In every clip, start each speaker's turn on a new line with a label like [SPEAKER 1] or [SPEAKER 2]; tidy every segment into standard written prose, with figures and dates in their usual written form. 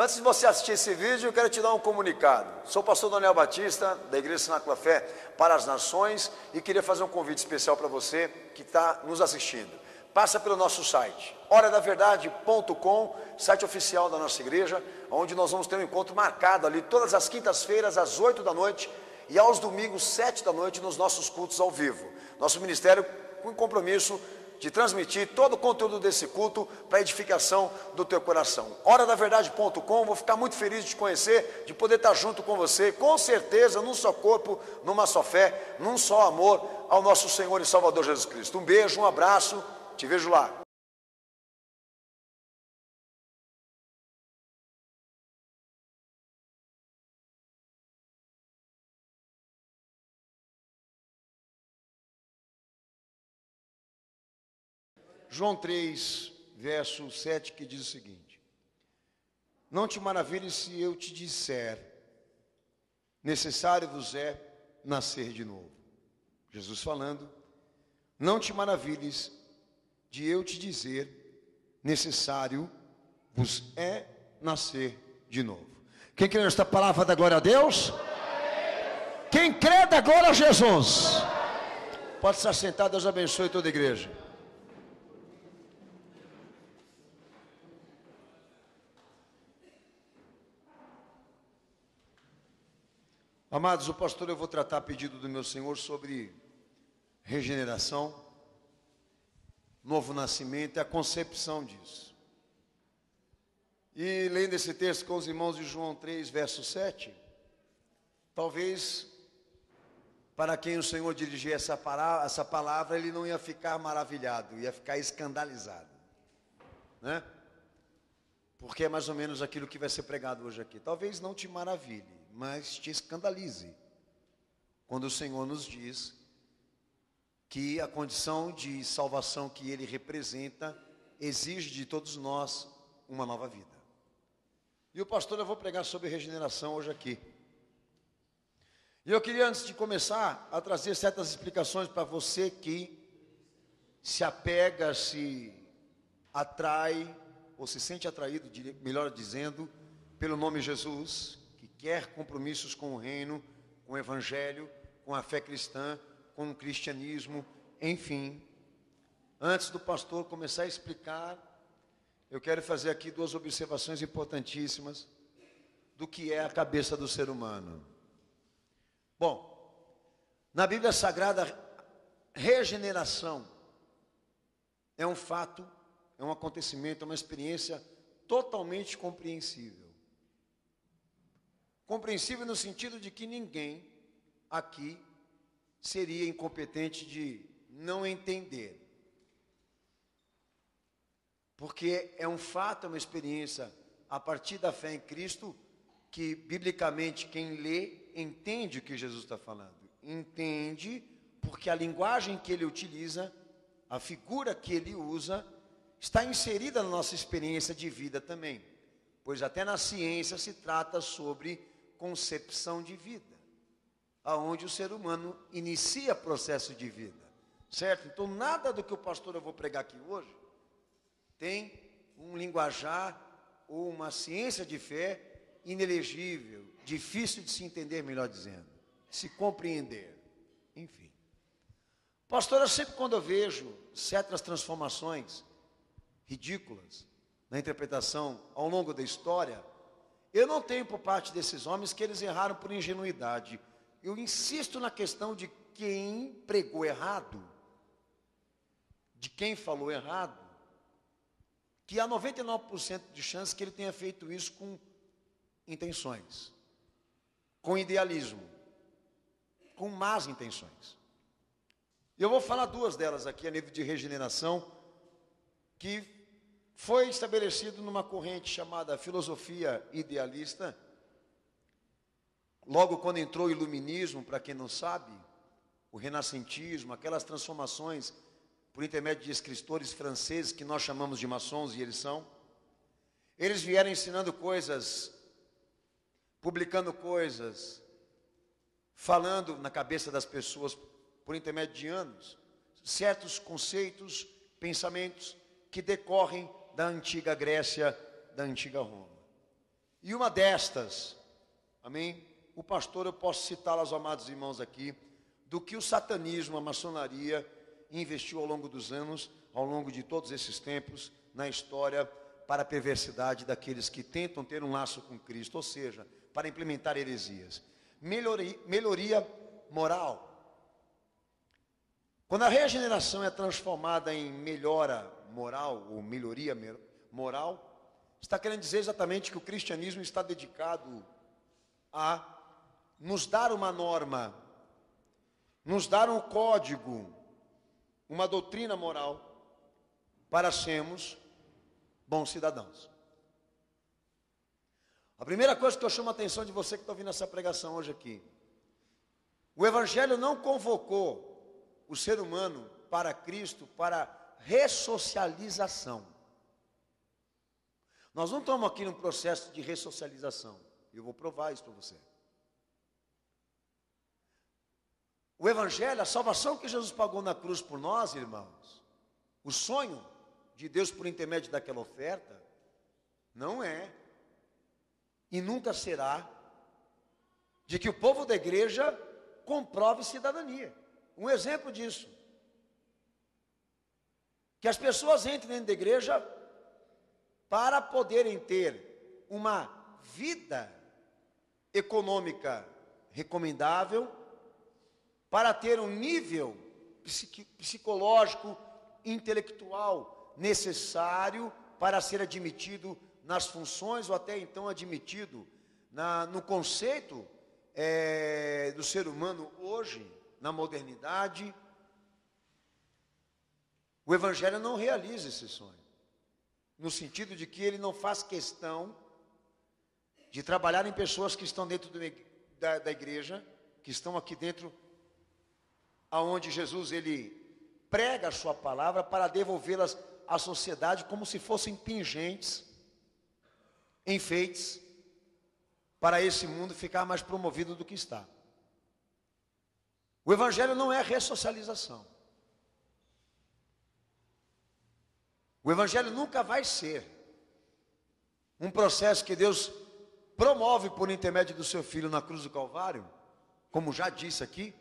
[SPEAKER 1] Antes de você assistir esse vídeo, eu quero te dar um comunicado. Sou o pastor Daniel Batista, da Igreja Cenáculo da Fé para as Nações, e queria fazer um convite especial para você que está nos assistindo. Passa pelo nosso site, horadaverdade.com, site oficial da nossa igreja, onde nós vamos ter um encontro marcado ali todas as quintas-feiras, às 8 da noite, e aos domingos, 7 da noite, nos nossos cultos ao vivo. Nosso ministério com compromisso de transmitir todo o conteúdo desse culto para a edificação do teu coração. Horadaverdade.com, vou ficar muito feliz de te conhecer, de poder estar junto com você, com certeza, num só corpo, numa só fé, num só amor ao nosso Senhor e Salvador Jesus Cristo. Um beijo, um abraço, te vejo lá. João 3, verso 7, que diz o seguinte: não te maravilhes se eu te disser, necessário vos é nascer de novo. Jesus falando, não te maravilhes de eu te dizer, necessário vos é nascer de novo. Quem crê nesta palavra dá glória a Deus? Quem crê dá glória a Jesus. Pode estar sentado, Deus abençoe toda a igreja. Amados, o pastor, eu vou tratar a pedido do meu Senhor sobre regeneração, novo nascimento e a concepção disso. E lendo esse texto com os irmãos de João 3, verso 7, talvez para quem o Senhor dirigir essa palavra, ele não ia ficar maravilhado, ia ficar escandalizado, né? Porque é mais ou menos aquilo que vai ser pregado hoje aqui. Talvez não te maravilhe, mas te escandalize, quando o Senhor nos diz que a condição de salvação que Ele representa exige de todos nós uma nova vida. E o pastor, eu vou pregar sobre regeneração hoje aqui. E eu queria, antes de começar, a trazer certas explicações para você que se apega, se atrai, ou se sente atraído, melhor dizendo, pelo nome Jesus, que quer compromissos com o reino, com o evangelho, com a fé cristã, com o cristianismo, enfim. Antes do pastor começar a explicar, eu quero fazer aqui duas observações importantíssimas do que é a cabeça do ser humano. Bom, na Bíblia Sagrada, regeneração é um fato, é um acontecimento, é uma experiência totalmente compreensível. Compreensível no sentido de que ninguém aqui seria incompetente de não entender. Porque é um fato, é uma experiência a partir da fé em Cristo, que biblicamente quem lê entende o que Jesus está falando. Entende porque a linguagem que ele utiliza, a figura que ele usa, está inserida na nossa experiência de vida também, pois até na ciência se trata sobre concepção de vida, aonde o ser humano inicia processo de vida, certo? Então nada do que o pastor eu vou pregar aqui hoje tem um linguajar ou uma ciência de fé inelegível, difícil de se entender, melhor dizendo, se compreender, enfim. Pastor, eu sempre quando eu vejo certas transformações ridículas na interpretação ao longo da história, eu não tenho por parte desses homens que eles erraram por ingenuidade. Eu insisto na questão de quem pregou errado, de quem falou errado, que há 99% de chance que ele tenha feito isso com intenções, com idealismo, com más intenções. Eu vou falar duas delas aqui a nível de regeneração, que foi estabelecido numa corrente chamada filosofia idealista, logo quando entrou o iluminismo, para quem não sabe, o renascentismo, aquelas transformações por intermédio de escritores franceses, que nós chamamos de maçons, e eles são. Eles vieram ensinando coisas, publicando coisas, falando na cabeça das pessoas, por intermédio de anos, certos conceitos, pensamentos, que decorrem da antiga Grécia, da antiga Roma. E uma destas, amém? O pastor, eu posso citá-las, aos amados irmãos aqui, do que o satanismo, a maçonaria, investiu ao longo dos anos, ao longo de todos esses tempos, na história, para a perversidade daqueles que tentam ter um laço com Cristo, ou seja, para implementar heresias. Melhoria moral. Quando a regeneração é transformada em melhora moral, ou melhoria moral, está querendo dizer exatamente que o cristianismo está dedicado a nos dar uma norma, nos dar um código, uma doutrina moral, para sermos bons cidadãos. A primeira coisa que eu chamo a atenção de você que está ouvindo essa pregação hoje aqui, o Evangelho não convocou o ser humano para Cristo para ressocialização. Nós não estamos aqui num processo de ressocialização. Eu vou provar isso para você. O Evangelho, a salvação que Jesus pagou na cruz por nós, irmãos, o sonho de Deus por intermédio daquela oferta, não é e nunca será de que o povo da igreja comprove cidadania. Um exemplo disso, que as pessoas entrem dentro da igreja para poderem ter uma vida econômica recomendável, para ter um nível psicológico, intelectual necessário para ser admitido nas funções, ou até então admitido no conceito do ser humano hoje, na modernidade. O Evangelho não realiza esse sonho, no sentido de que ele não faz questão de trabalhar em pessoas que estão dentro da igreja, que estão aqui dentro, aonde Jesus ele prega a sua palavra para devolvê-las à sociedade como se fossem pingentes, enfeites, para esse mundo ficar mais promovido do que está. O Evangelho não é ressocialização. O Evangelho nunca vai ser um processo que Deus promove por intermédio do seu Filho na cruz do Calvário, como já disse aqui,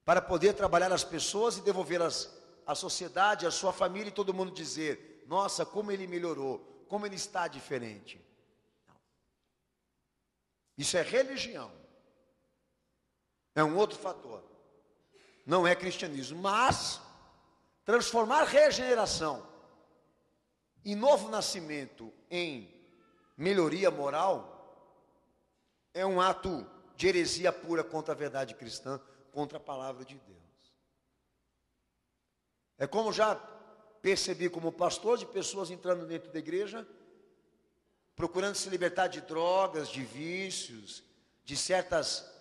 [SPEAKER 1] para poder trabalhar as pessoas e devolvê-las à sociedade, à sua família, e todo mundo dizer: nossa, como ele melhorou, como ele está diferente. Não. Isso é religião. É um outro fator. Não é cristianismo. Mas transformar regeneração e novo nascimento em melhoria moral é um ato de heresia pura contra a verdade cristã, contra a palavra de Deus. É como já percebi como pastor de pessoas entrando dentro da igreja, procurando se libertar de drogas, de vícios, de certas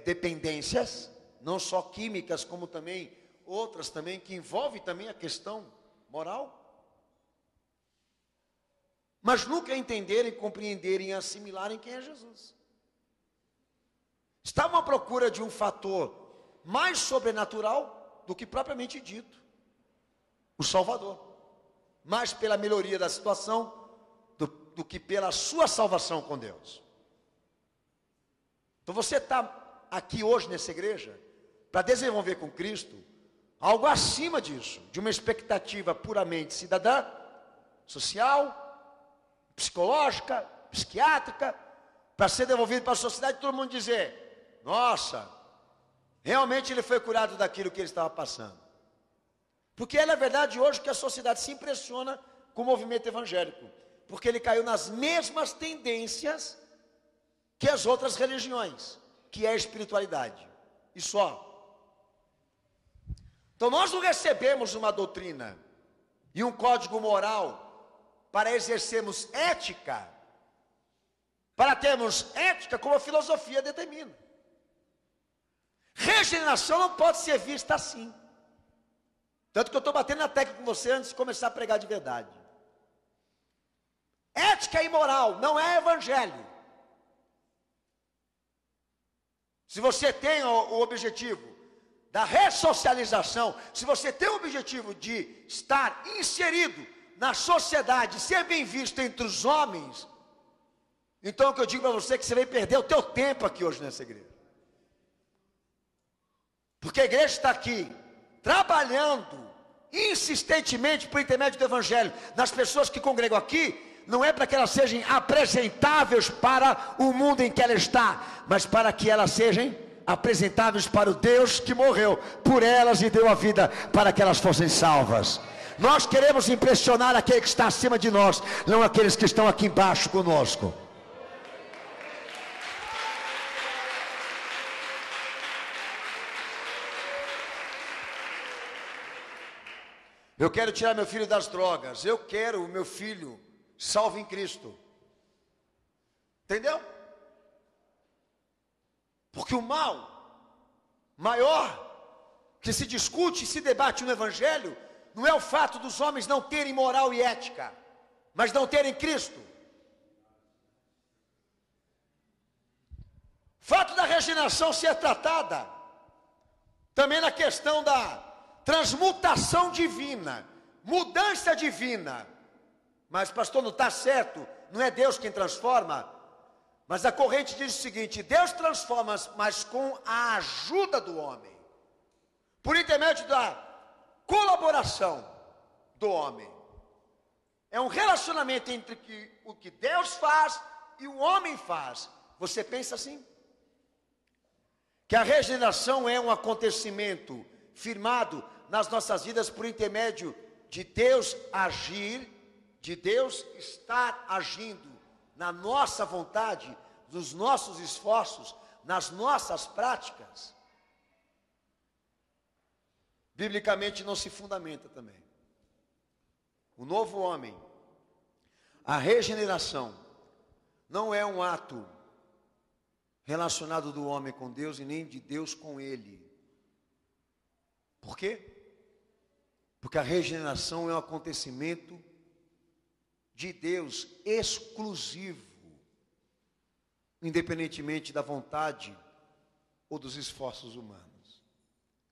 [SPEAKER 1] dependências, não só químicas, como também outras também, que envolvem também a questão moral. Mas nunca entenderem, compreenderem e assimilarem quem é Jesus. Estavam à procura de um fator mais sobrenatural do que propriamente dito, o Salvador. Mais pela melhoria da situação do que pela sua salvação com Deus. Então você está aqui hoje nessa igreja para desenvolver com Cristo algo acima disso, de uma expectativa puramente cidadã, social, psicológica, psiquiátrica, para ser devolvido para a sociedade e todo mundo dizer: nossa, realmente ele foi curado daquilo que ele estava passando. Porque é na verdade hoje que a sociedade se impressiona com o movimento evangélico, porque ele caiu nas mesmas tendências que as outras religiões, que é a espiritualidade, e só. Então nós não recebemos uma doutrina e um código moral para exercermos ética, para termos ética como a filosofia determina. Regeneração não pode ser vista assim. Tanto que eu estou batendo na tecla com você antes de começar a pregar de verdade. Ética e moral não é evangelho. Se você tem o objetivo da ressocialização, se você tem o objetivo de estar inserido na sociedade, ser bem visto entre os homens, Então, o que eu digo para você é que você vai perder o teu tempo aqui hoje nessa igreja. Porque a igreja está aqui, trabalhando insistentemente por intermédio do Evangelho, nas pessoas que congregam aqui, não é para que elas sejam apresentáveis para o mundo em que ela está, mas para que elas sejam apresentáveis para o Deus que morreu por elas e deu a vida para que elas fossem salvas. Nós queremos impressionar aquele que está acima de nós, não aqueles que estão aqui embaixo conosco. Eu quero tirar meu filho das drogas. Eu quero o meu filho salvo em Cristo. Entendeu? Porque o mal maior que se discute e se debate no Evangelho não é o fato dos homens não terem moral e ética, mas não terem Cristo. O fato da regeneração ser tratada também na questão da transmutação divina, mudança divina. Mas pastor, não está certo, não é Deus quem transforma. Mas a corrente diz o seguinte: Deus transforma, mas com a ajuda do homem, por intermédio da colaboração do homem. É um relacionamento entre o que Deus faz e o homem faz. Você pensa assim? Que a regeneração é um acontecimento firmado nas nossas vidas por intermédio de Deus agir, de Deus estar agindo na nossa vontade, nos nossos esforços, nas nossas práticas. Biblicamente não se fundamenta também. O novo homem, a regeneração, não é um ato relacionado do homem com Deus e nem de Deus com ele. Por quê? Porque a regeneração é um acontecimento de Deus exclusivo, independentemente da vontade ou dos esforços humanos.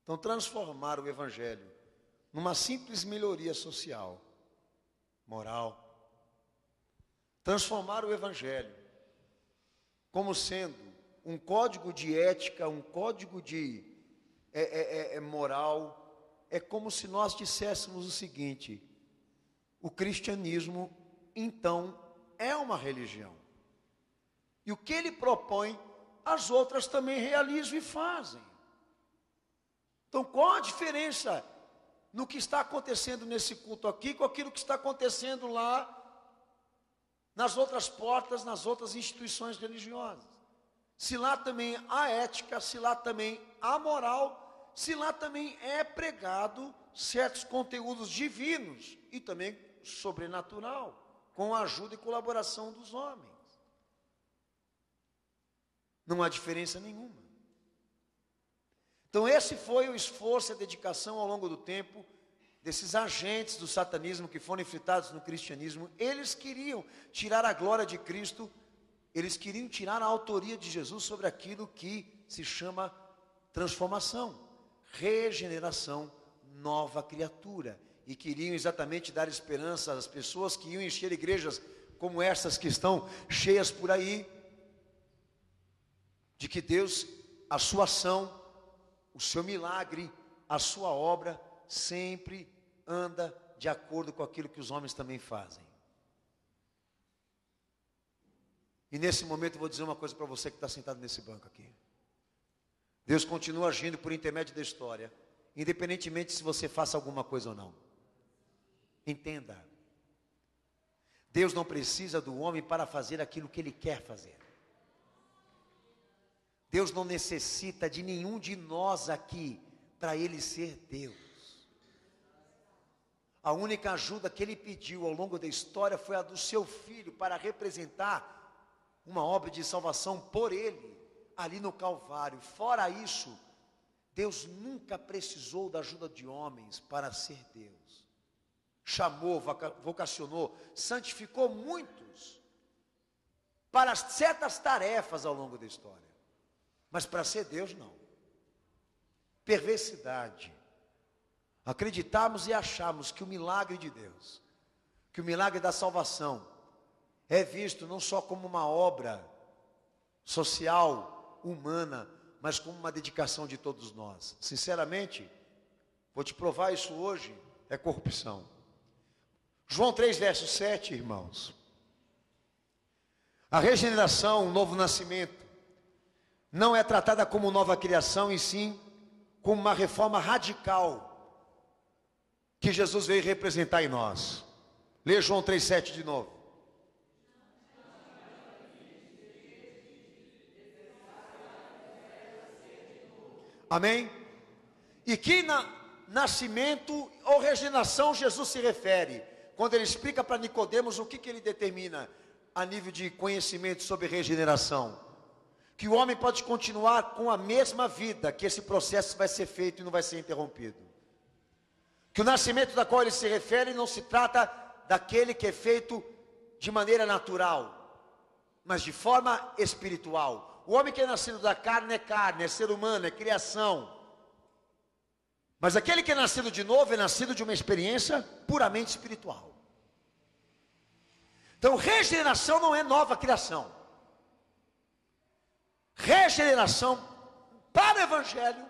[SPEAKER 1] Então, transformar o Evangelho numa simples melhoria social, moral, transformar o Evangelho como sendo um código de ética, um código de moral, é como se nós disséssemos o seguinte: o cristianismo, então, é uma religião. E o que ele propõe, as outras também realizam e fazem. Então, qual a diferença no que está acontecendo nesse culto aqui com aquilo que está acontecendo lá nas outras portas, nas outras instituições religiosas? Se lá também há ética, se lá também há moral, se lá também é pregado certos conteúdos divinos e também sobrenatural, com a ajuda e colaboração dos homens. Não há diferença nenhuma. Então esse foi o esforço e a dedicação ao longo do tempo desses agentes do satanismo que foram infiltrados no cristianismo. Eles queriam tirar a glória de Cristo, eles queriam tirar a autoria de Jesus sobre aquilo que se chama transformação, regeneração, nova criatura. E queriam exatamente dar esperança às pessoas que iam encher igrejas como essas que estão cheias por aí, de que Deus, a sua ação, o seu milagre, a sua obra, sempre anda de acordo com aquilo que os homens também fazem. E nesse momento eu vou dizer uma coisa para você que está sentado nesse banco aqui. Deus continua agindo por intermédio da história, independentemente se você faça alguma coisa ou não. Entenda, Deus não precisa do homem para fazer aquilo que Ele quer fazer. Deus não necessita de nenhum de nós aqui para Ele ser Deus. A única ajuda que Ele pediu ao longo da história foi a do seu Filho para representar uma obra de salvação por Ele, ali no Calvário. Fora isso, Deus nunca precisou da ajuda de homens para ser Deus. Chamou, vocacionou, santificou muitos para certas tarefas ao longo da história. Mas para ser Deus, não. Perversidade. Acreditarmos e acharmos que o milagre de Deus, que o milagre da salvação, é visto não só como uma obra social, humana, mas como uma dedicação de todos nós. Sinceramente, vou te provar isso hoje, é corrupção. João 3, verso 7, irmãos. A regeneração, o novo nascimento, não é tratada como nova criação, e sim como uma reforma radical que Jesus veio representar em nós. Lê João 3,7 de novo. Amém? E que nascimento ou regeneração Jesus se refere? Quando ele explica para Nicodemos o que ele determina a nível de conhecimento sobre regeneração. Que o homem pode continuar com a mesma vida, que esse processo vai ser feito e não vai ser interrompido. Que o nascimento da qual ele se refere não se trata daquele que é feito de maneira natural, mas de forma espiritual. O homem que é nascido da carne, é ser humano, é criação. Mas aquele que é nascido de novo é nascido de uma experiência puramente espiritual. Então, regeneração não é nova criação. Regeneração para o Evangelho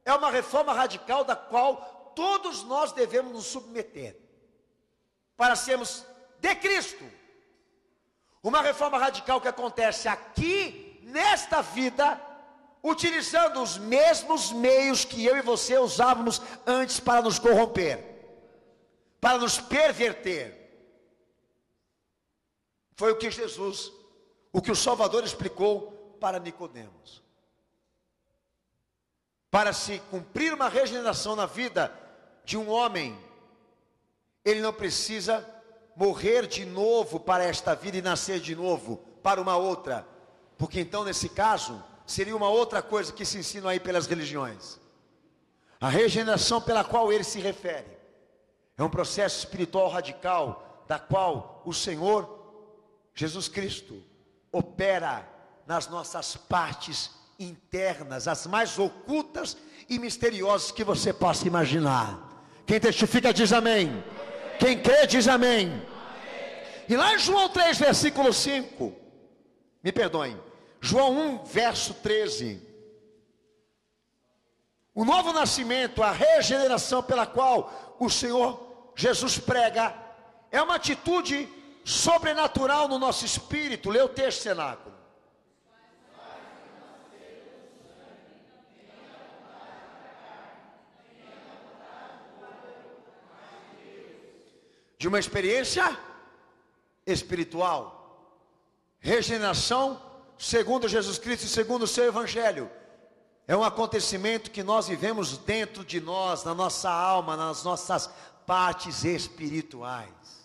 [SPEAKER 1] é uma reforma radical da qual todos nós devemos nos submeter para sermos de Cristo. Uma reforma radical que acontece aqui nesta vida, utilizando os mesmos meios que eu e você usávamos antes para nos corromper, para nos perverter. Foi o que Jesus, o que o Salvador explicou para Nicodemos. Para se cumprir uma regeneração na vida de um homem, ele não precisa morrer de novo para esta vida e nascer de novo para uma outra, porque então nesse caso seria uma outra coisa que se ensina aí pelas religiões. A regeneração pela qual ele se refere é um processo espiritual radical, da qual o Senhor Jesus Cristo opera nas nossas partes internas, as mais ocultas e misteriosas que você possa imaginar. Quem testifica diz amém. Quem crê diz amém. E lá em João 3, versículo 5, me perdoem, João 1, verso 13, o novo nascimento, a regeneração pela qual o Senhor Jesus prega, é uma atitude sobrenatural no nosso espírito. Lê o texto, cenáculo. De uma experiência espiritual. Regeneração, segundo Jesus Cristo e segundo o seu Evangelho, é um acontecimento que nós vivemos dentro de nós, na nossa alma, nas nossas partes espirituais.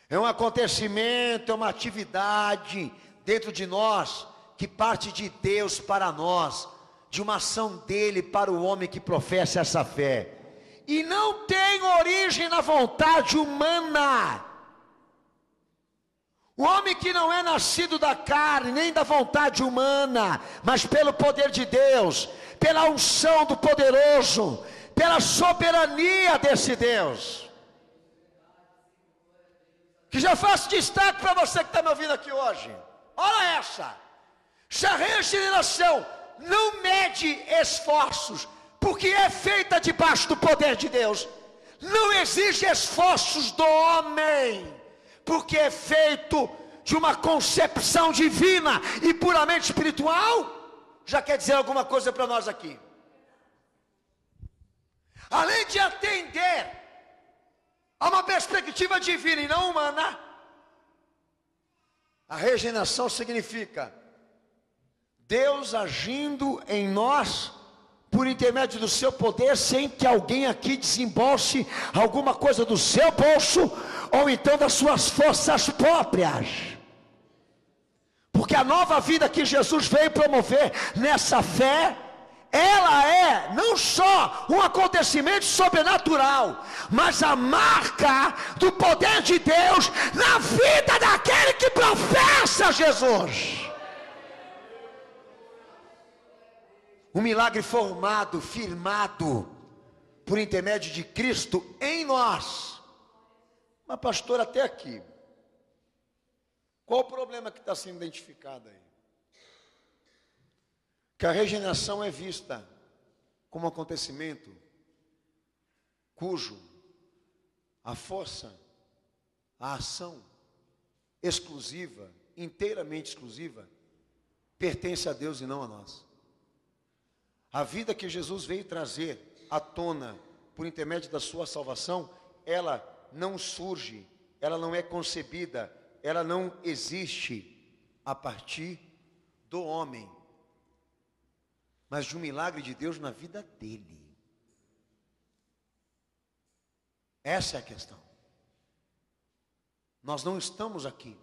[SPEAKER 1] É um acontecimento, é uma atividade dentro de nós, que parte de Deus para nós, de uma ação dele para o homem que professa essa fé. E não tem origem na vontade humana. O homem que não é nascido da carne, nem da vontade humana, mas pelo poder de Deus, pela unção do poderoso, pela soberania desse Deus. Que já faço destaque para você que está me ouvindo aqui hoje. Olha essa. Essa regeneração não mede esforços, porque é feita debaixo do poder de Deus. Não exige esforços do homem, porque é feito de uma concepção divina e puramente espiritual. Já quer dizer alguma coisa para nós aqui? Além de atender a uma perspectiva divina e não humana, a regeneração significa Deus agindo em nós por intermédio do seu poder, sem que alguém aqui desembolse alguma coisa do seu bolso, ou então das suas forças próprias. Porque a nova vida que Jesus veio promover nessa fé, ela é não só um acontecimento sobrenatural, mas a marca do poder de Deus na vida daquele que professa Jesus. Um milagre formado, firmado, por intermédio de Cristo em nós. Mas pastor, até aqui, Qual o problema que está sendo identificado aí? Que a regeneração é vista como um acontecimento cujo a força, a ação exclusiva, inteiramente exclusiva, pertence a Deus e não a nós. A vida que Jesus veio trazer à tona por intermédio da sua salvação, ela não surge, ela não é concebida, ela não existe a partir do homem, mas de um milagre de Deus na vida dele. Essa é a questão. Nós não estamos aqui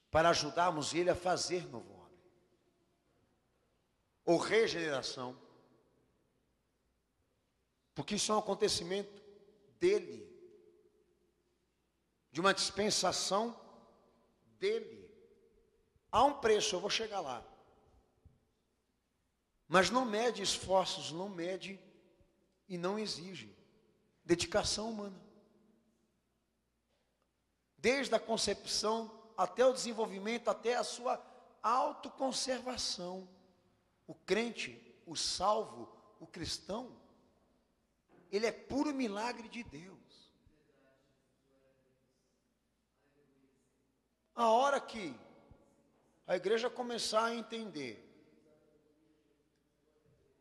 [SPEAKER 1] para ajudarmos ele a fazer novo homem, ou regeneração, porque isso é um acontecimento dele, de uma dispensação dele. Há um preço, eu vou chegar lá, mas não mede esforços, não mede e não exige dedicação humana. Desde a concepção até o desenvolvimento, até a sua autoconservação. O crente, o salvo, o cristão, ele é puro milagre de Deus. A hora que a igreja começar a entender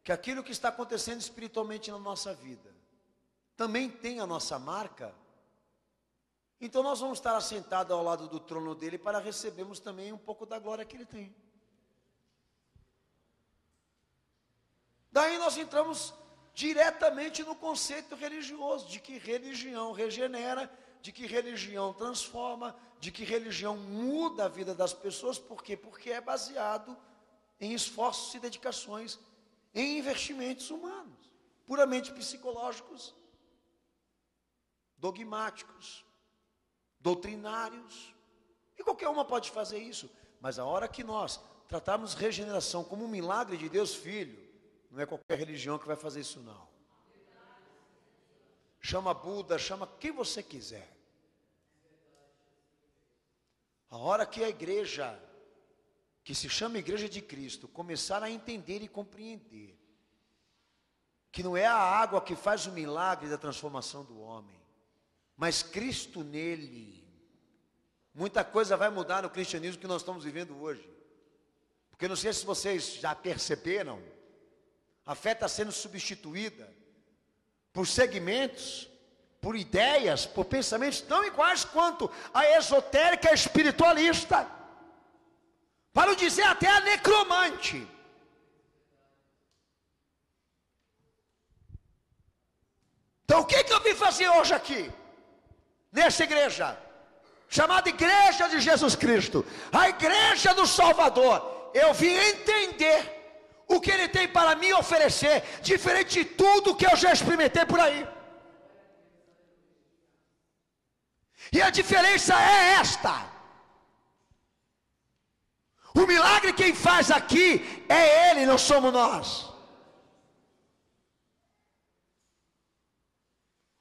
[SPEAKER 1] que aquilo que está acontecendo espiritualmente na nossa vida também tem a nossa marca, então nós vamos estar assentados ao lado do trono dele para recebermos também um pouco da glória que ele tem. Daí nós entramos diretamente no conceito religioso, de que religião regenera, de que religião transforma, de que religião muda a vida das pessoas. Por quê? Porque é baseado em esforços e dedicações, em investimentos humanos, puramente psicológicos, dogmáticos, doutrinários, e qualquer uma pode fazer isso, mas a hora que nós tratarmos regeneração como um milagre de Deus, filho, não é qualquer religião que vai fazer isso não. Chama Buda, chama quem você quiser. A hora que a igreja, que se chama Igreja de Cristo, começar a entender e compreender que não é a água que faz o milagre da transformação do homem, mas Cristo nele, muita coisa vai mudar no cristianismo que nós estamos vivendo hoje. Porque não sei se vocês já perceberam, a fé está sendo substituída por segmentos, por ideias, por pensamentos tão iguais quanto a esotérica espiritualista, para não dizer até a necromante. Então o que eu vim fazer hoje aqui? Nessa igreja, chamada Igreja de Jesus Cristo, a Igreja do Salvador, eu vim entender o que Ele tem para me oferecer, diferente de tudo que eu já experimentei por aí. E a diferença é esta: o milagre quem faz aqui é Ele, não somos nós.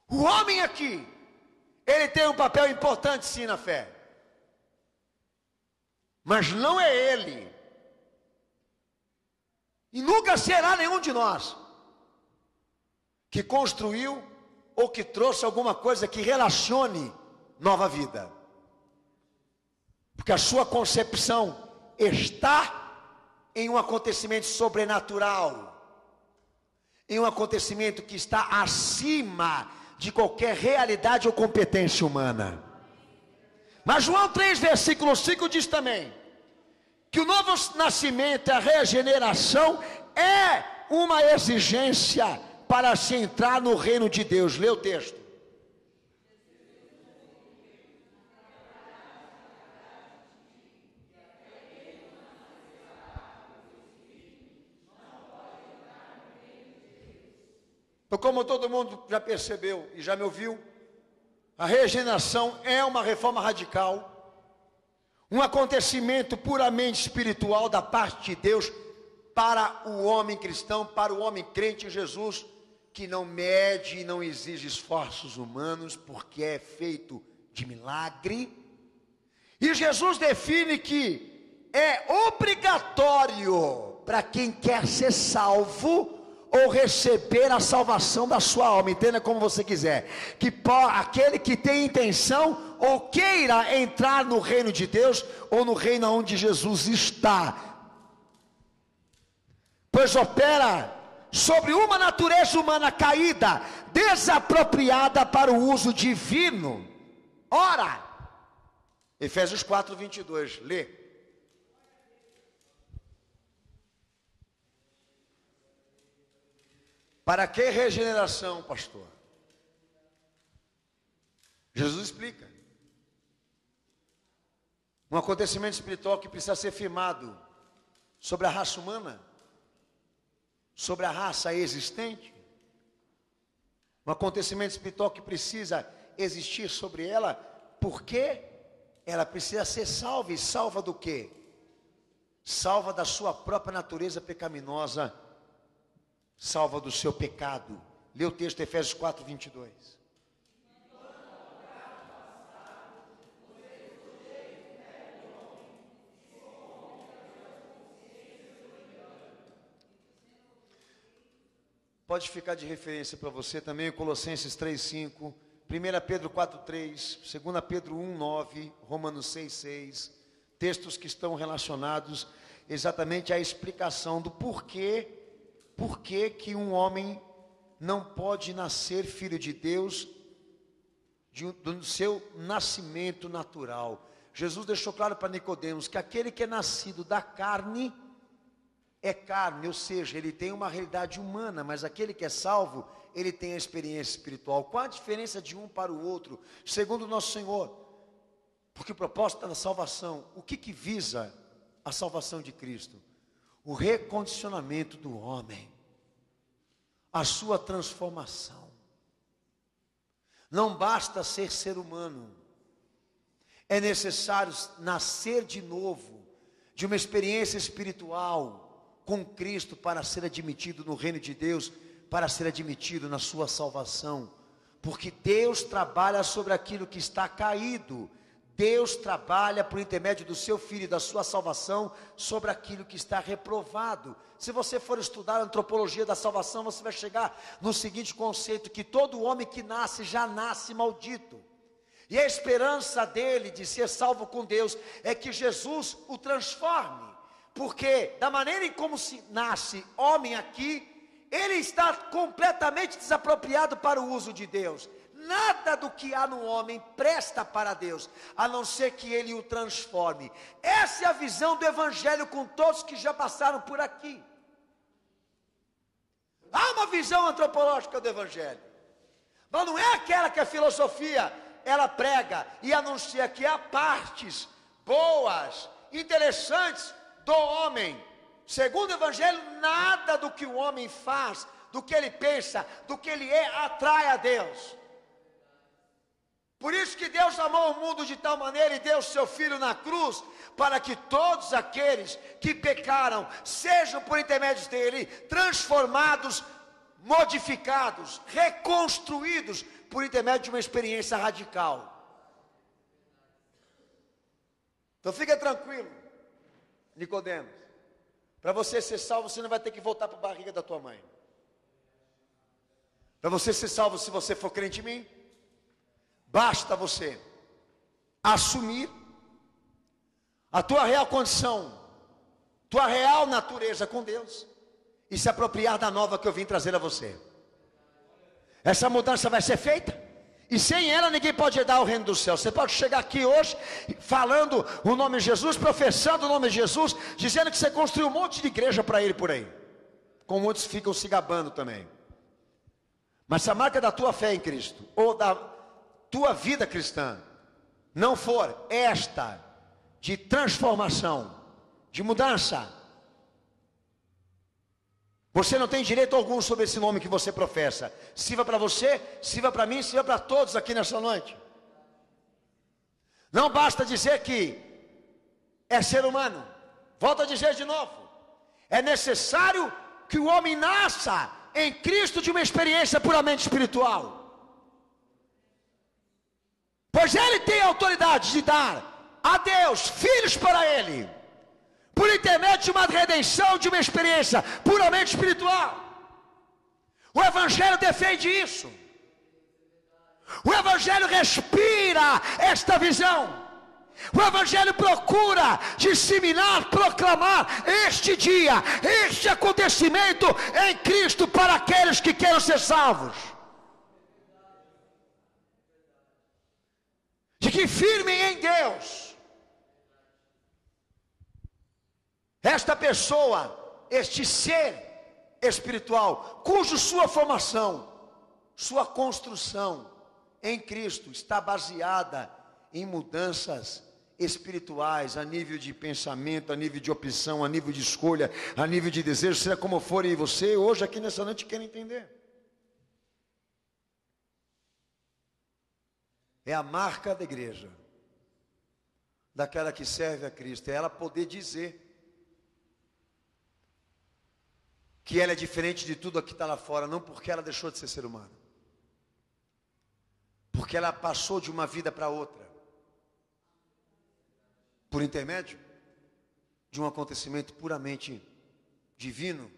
[SPEAKER 1] O homem aqui, ele tem um papel importante sim na fé, mas não é ele, e nunca será nenhum de nós, que construiu ou que trouxe alguma coisa que relacione nova vida, porque a sua concepção está em um acontecimento sobrenatural, em um acontecimento que está acima de qualquer realidade ou competência humana. Mas João 3, versículo 5 diz também que o novo nascimento, a regeneração, é uma exigência para se entrar no reino de Deus. Lê o texto. Então, como todo mundo já percebeu e já me ouviu, a regeneração é uma reforma radical, um acontecimento puramente espiritual da parte de Deus para o homem cristão, para o homem crente em Jesus, que não mede e não exige esforços humanos, porque é feito de milagre, E Jesus define que é obrigatório para quem quer ser salvo ou receber a salvação da sua alma, entenda como você quiser, que aquele que tem intenção ou queira entrar no reino de Deus ou no reino onde Jesus está, pois opera sobre uma natureza humana caída, desapropriada para o uso divino. Ora, Efésios 4:22, lê. Para que regeneração, pastor? Jesus explica. Um acontecimento espiritual que precisa ser firmado sobre a raça humana, sobre a raça existente. Um acontecimento espiritual que precisa existir sobre ela, porque ela precisa ser salva. E salva do quê? Salva da sua própria natureza pecaminosa, salva do seu pecado. Lê o texto de Efésios 4:22. Pode ficar de referência para você também Colossenses 3:5, 1 Pedro 4:3, 2 Pedro 1:9, Romanos 6:6, textos que estão relacionados exatamente à explicação do porquê que um homem não pode nascer filho de Deus do seu nascimento natural. Jesus deixou claro para Nicodemos que aquele que é nascido da carne é carne, ou seja, ele tem uma realidade humana, mas aquele que é salvo, ele tem a experiência espiritual. Qual a diferença de um para o outro? Segundo o nosso Senhor, porque o propósito da salvação, o que visa a salvação de Cristo? O recondicionamento do homem, a sua transformação. Não basta ser humano, é necessário nascer de novo, de uma experiência espiritual com Cristo, para ser admitido no reino de Deus, para ser admitido na sua salvação, porque Deus trabalha sobre aquilo que está caído. Deus trabalha por intermédio do seu Filho e da sua salvação sobre aquilo que está reprovado. Se você for estudar a antropologia da salvação, você vai chegar no seguinte conceito: que todo homem que nasce, já nasce maldito. E a esperança dele de ser salvo com Deus é que Jesus o transforme. Porque da maneira em como se nasce homem aqui, ele está completamente desapropriado para o uso de Deus. Nada do que há no homem presta para Deus, a não ser que ele o transforme. Essa é a visão do Evangelho com todos que já passaram por aqui. Há uma visão antropológica do Evangelho, mas não é aquela que a filosofia ela prega e anuncia, que há partes boas, interessantes do homem. Segundo o Evangelho, nada do que o homem faz, do que ele pensa, do que ele é, atrai a Deus. Por isso que Deus amou o mundo de tal maneira e deu o seu Filho na cruz, para que todos aqueles que pecaram sejam, por intermédio dele, transformados, modificados, reconstruídos, por intermédio de uma experiência radical. Então fica tranquilo, Nicodemos, para você ser salvo, você não vai ter que voltar para a barriga da tua mãe. Para você ser salvo, se você for crente em mim, basta você assumir a tua real condição, tua real natureza com Deus, e se apropriar da nova que eu vim trazer a você. Essa mudança vai ser feita, e sem ela ninguém pode herdar o reino do céu. Você pode chegar aqui hoje falando o nome de Jesus, professando o nome de Jesus, dizendo que você construiu um monte de igreja para ele por aí, como muitos ficam se gabando também. Mas se a marca da tua fé em Cristo, ou da tua vida cristã, não for esta de transformação, de mudança, você não tem direito algum sobre esse nome que você professa. Sirva para você, sirva para mim, sirva para todos aqui nessa noite. Não basta dizer que é ser humano. Volto a dizer de novo: é necessário que o homem nasça em Cristo de uma experiência puramente espiritual, pois ele tem a autoridade de dar a Deus, filhos para Ele, por intermédio de uma redenção, de uma experiência puramente espiritual. O Evangelho defende isso. O Evangelho respira esta visão. O Evangelho procura disseminar, proclamar este dia, este acontecimento em Cristo para aqueles que queiram ser salvos. De que firmem em Deus. Esta pessoa, este ser espiritual, cuja sua formação, sua construção em Cristo está baseada em mudanças espirituais, a nível de pensamento, a nível de opção, a nível de escolha, a nível de desejo, seja como for, e você hoje aqui nessa noite quer entender. É a marca da igreja, daquela que serve a Cristo, é ela poder dizer que ela é diferente de tudo aqui que está lá fora, não porque ela deixou de ser humano, porque ela passou de uma vida para outra, por intermédio de um acontecimento puramente divino,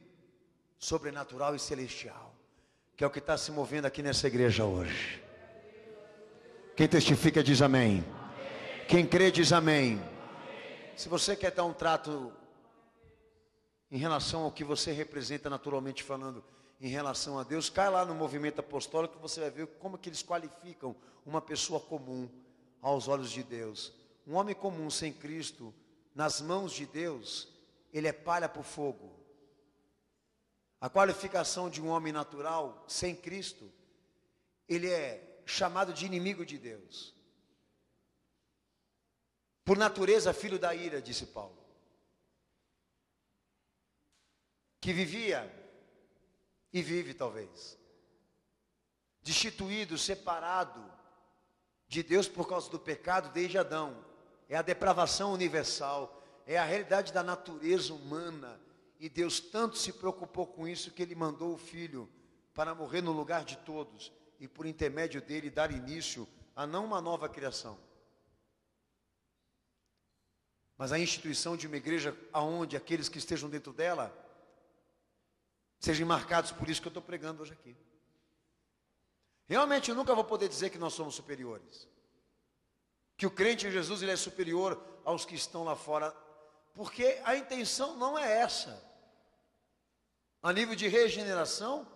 [SPEAKER 1] sobrenatural e celestial, que é o que está se movendo aqui nessa igreja hoje. Quem testifica diz amém. Quem crê diz amém. Se você quer dar um trato em relação ao que você representa naturalmente falando, em relação a Deus, cai lá no movimento apostólico que você vai ver como que eles qualificam uma pessoa comum aos olhos de Deus. Um homem comum sem Cristo, nas mãos de Deus, ele é palha para o fogo. A qualificação de um homem natural sem Cristo, ele é chamado de inimigo de Deus. Por natureza, filho da ira, disse Paulo. Que vivia, e vive talvez, destituído, separado de Deus por causa do pecado desde Adão. É a depravação universal, é a realidade da natureza humana. E Deus tanto se preocupou com isso que Ele mandou o Filho para morrer no lugar de todos. E por intermédio dele dar início a não uma nova criação, mas a instituição de uma igreja onde aqueles que estejam dentro dela sejam marcados por isso que eu estou pregando hoje aqui. Realmente eu nunca vou poder dizer que nós somos superiores, que o crente em Jesus ele é superior aos que estão lá fora, porque a intenção não é essa. A nível de regeneração,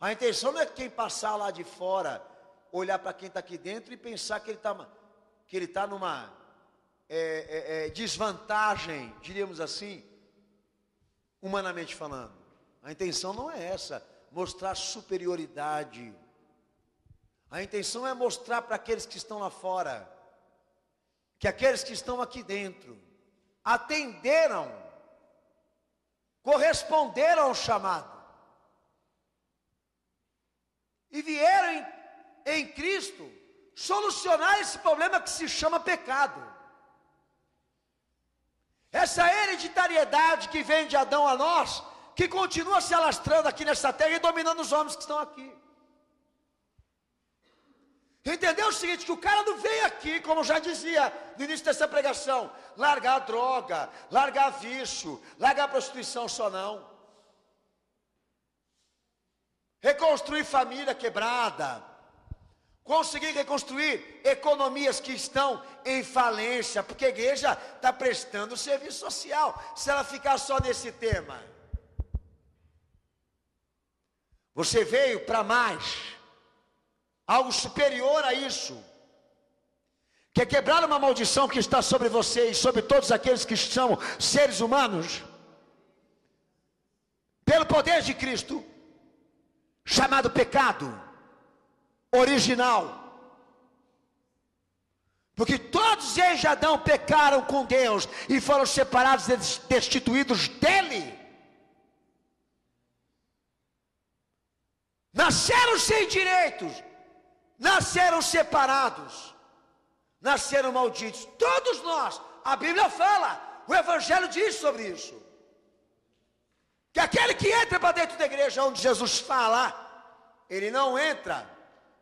[SPEAKER 1] a intenção não é quem passar lá de fora, olhar para quem está aqui dentro e pensar que ele está numa desvantagem, diríamos assim, humanamente falando. A intenção não é essa, mostrar superioridade. A intenção é mostrar para aqueles que estão lá fora, que aqueles que estão aqui dentro atenderam, corresponderam ao chamado e vieram em Cristo solucionar esse problema que se chama pecado. Essa hereditariedade que vem de Adão a nós, que continua se alastrando aqui nessa terra e dominando os homens que estão aqui. Entendeu o seguinte, que o cara não veio aqui, como eu já dizia no início dessa pregação, largar a droga, largar vício, largar a prostituição só não. Reconstruir família quebrada, conseguir reconstruir economias que estão em falência, porque a igreja está prestando serviço social. Se ela ficar só nesse tema, você veio para mais, algo superior a isso, que é quebrar uma maldição que está sobre você e sobre todos aqueles que são seres humanos, pelo poder de Cristo, chamado pecado original. Porque todos desde Adão pecaram com Deus e foram separados e destituídos dele. Nasceram sem direitos, nasceram separados, nasceram malditos. Todos nós, a Bíblia fala, o Evangelho diz sobre isso, que aquele que entra para dentro da igreja onde Jesus fala, ele não entra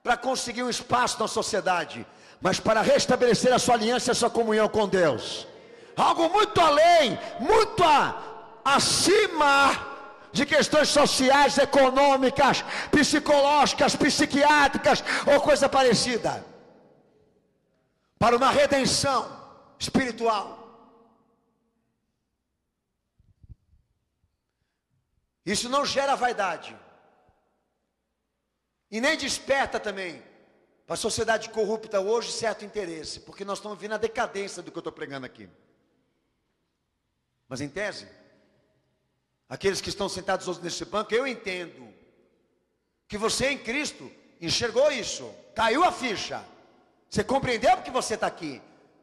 [SPEAKER 1] para conseguir um espaço na sociedade, mas para restabelecer a sua aliança e a sua comunhão com Deus. Algo muito além, muito acima de questões sociais, econômicas, psicológicas, psiquiátricas ou coisa parecida. Para uma redenção espiritual. Isso não gera vaidade. E nem desperta também para a sociedade corrupta hoje certo interesse, porque nós estamos vendo a decadência do que eu estou pregando aqui. Mas em tese, aqueles que estão sentados hoje nesse banco, eu entendo que você em Cristo enxergou isso, caiu a ficha, você compreendeu porque você está aqui,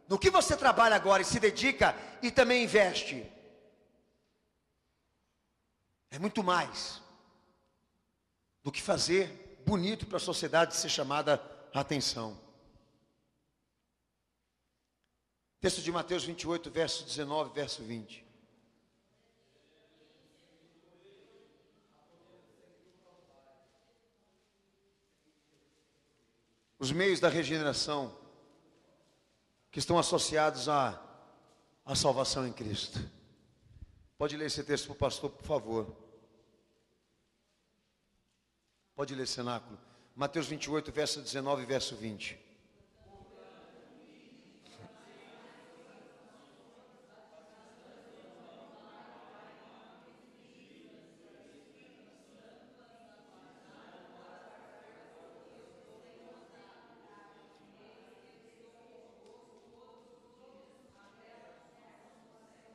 [SPEAKER 1] no que você trabalha agora e se dedica e também investe. É muito mais do que fazer bonito para a sociedade ser chamada a atenção. Texto de Mateus 28, verso 19, verso 20. Os meios da regeneração que estão associados à salvação em Cristo. Pode ler esse texto para o pastor, por favor. Pode ler, cenáculo. Mateus 28, verso 19 e verso 20.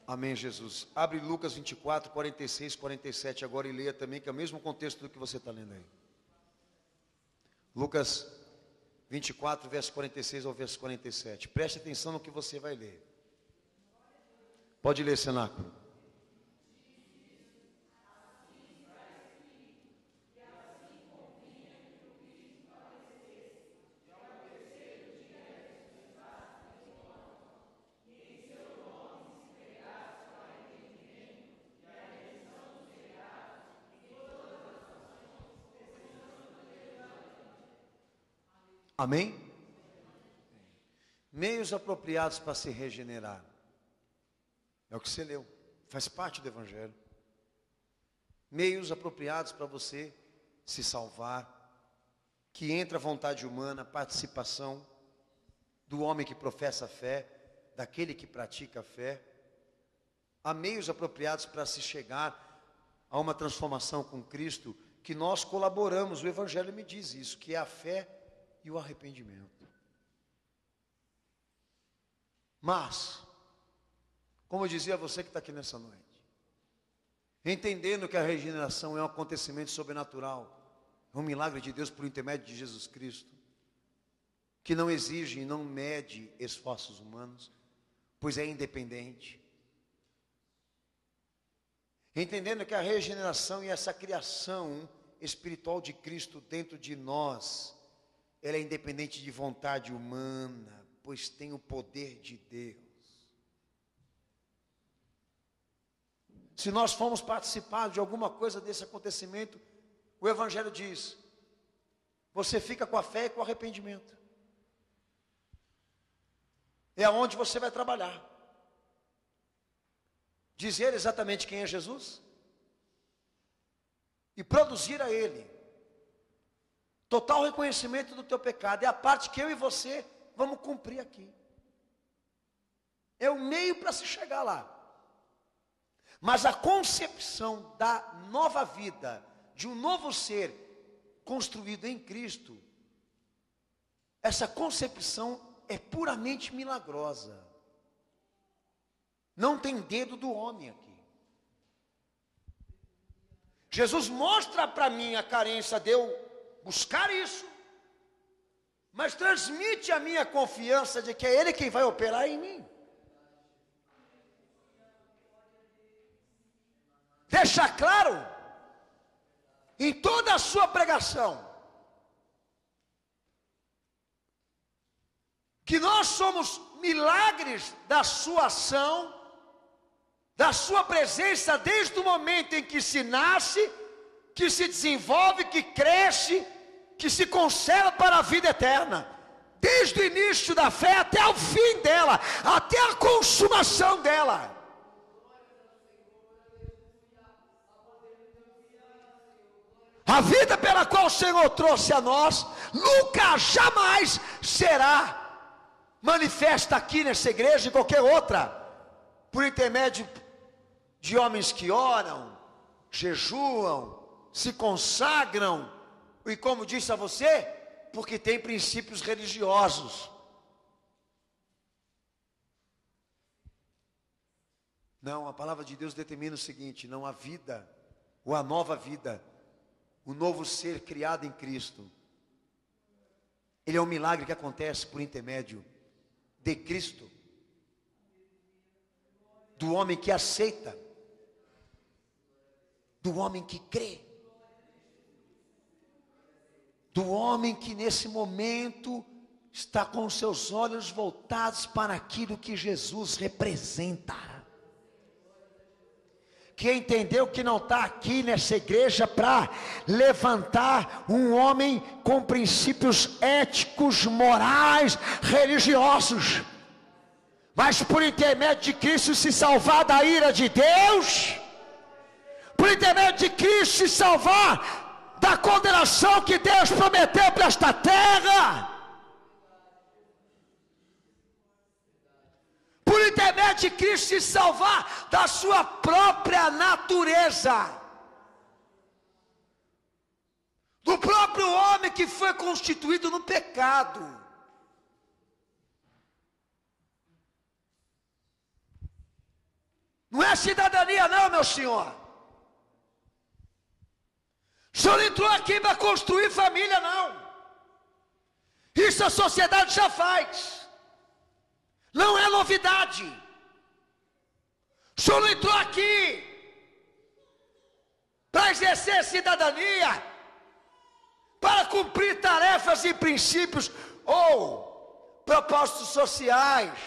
[SPEAKER 1] Amém, Jesus. Abre Lucas 24, 46, 47 agora e leia também, que é o mesmo contexto do que você está lendo aí. Lucas 24, verso 46 ao verso 47. Preste atenção no que você vai ler. Pode ler, cenáculo. Amém? Meios apropriados para se regenerar. É o que você leu. Faz parte do Evangelho. Meios apropriados para você se salvar. Que entra a vontade humana, participação do homem que professa a fé, daquele que pratica a fé. Há meios apropriados para se chegar a uma transformação com Cristo, que nós colaboramos. O Evangelho me diz isso, que é a fé e o arrependimento. Mas, como eu dizia a você que está aqui nessa noite, entendendo que a regeneração é um acontecimento sobrenatural, é um milagre de Deus por intermédio de Jesus Cristo, que não exige e não mede esforços humanos, pois é independente. Entendendo que a regeneração e essa criação espiritual de Cristo dentro de nós, ela é independente de vontade humana, pois tem o poder de Deus. Se nós formos participar de alguma coisa desse acontecimento, o Evangelho diz, você fica com a fé e com o arrependimento. É aonde você vai trabalhar. Dizer exatamente quem é Jesus e produzir a Ele total reconhecimento do teu pecado. É a parte que eu e você vamos cumprir aqui. É o meio para se chegar lá. Mas a concepção da nova vida, de um novo ser construído em Cristo, essa concepção é puramente milagrosa. Não tem dedo do homem aqui. Jesus mostra para mim a carência de eu buscar isso, mas transmite a minha confiança de que é Ele quem vai operar em mim. Deixa claro, em toda a sua pregação, que nós somos milagres da sua ação, da sua presença desde o momento em que se nasce, que se desenvolve, que cresce, que se conserva para a vida eterna. desde o início da fé até o fim dela, até a consumação dela. A vida pela qual o Senhor trouxe a nós, nunca, jamais será manifesta aqui nessa igreja, em qualquer outra, por intermédio de homens que oram, jejuam, se consagram, e como disse a você, porque tem princípios religiosos. Não, a palavra de Deus determina o seguinte: não há vida, ou a nova vida, o novo ser criado em Cristo, ele é um milagre que acontece por intermédio de Cristo, do homem que aceita, do homem que crê, do homem que nesse momento está com os seus olhos voltados para aquilo que Jesus representa, que entendeu que não está aqui nessa igreja para levantar um homem com princípios éticos, morais, religiosos, mas por intermédio de Cristo se salvar da ira de Deus, por intermédio de Cristo se salvar da condenação que Deus prometeu para esta terra, por intermédio de Cristo se salvar da sua própria natureza, do próprio homem que foi constituído no pecado. Não é cidadania não, meu senhor. O senhor não entrou aqui para construir família não. Isso a sociedade já faz. Não é novidade. O senhor não entrou aqui para exercer cidadania, para cumprir tarefas e princípios ou propósitos sociais,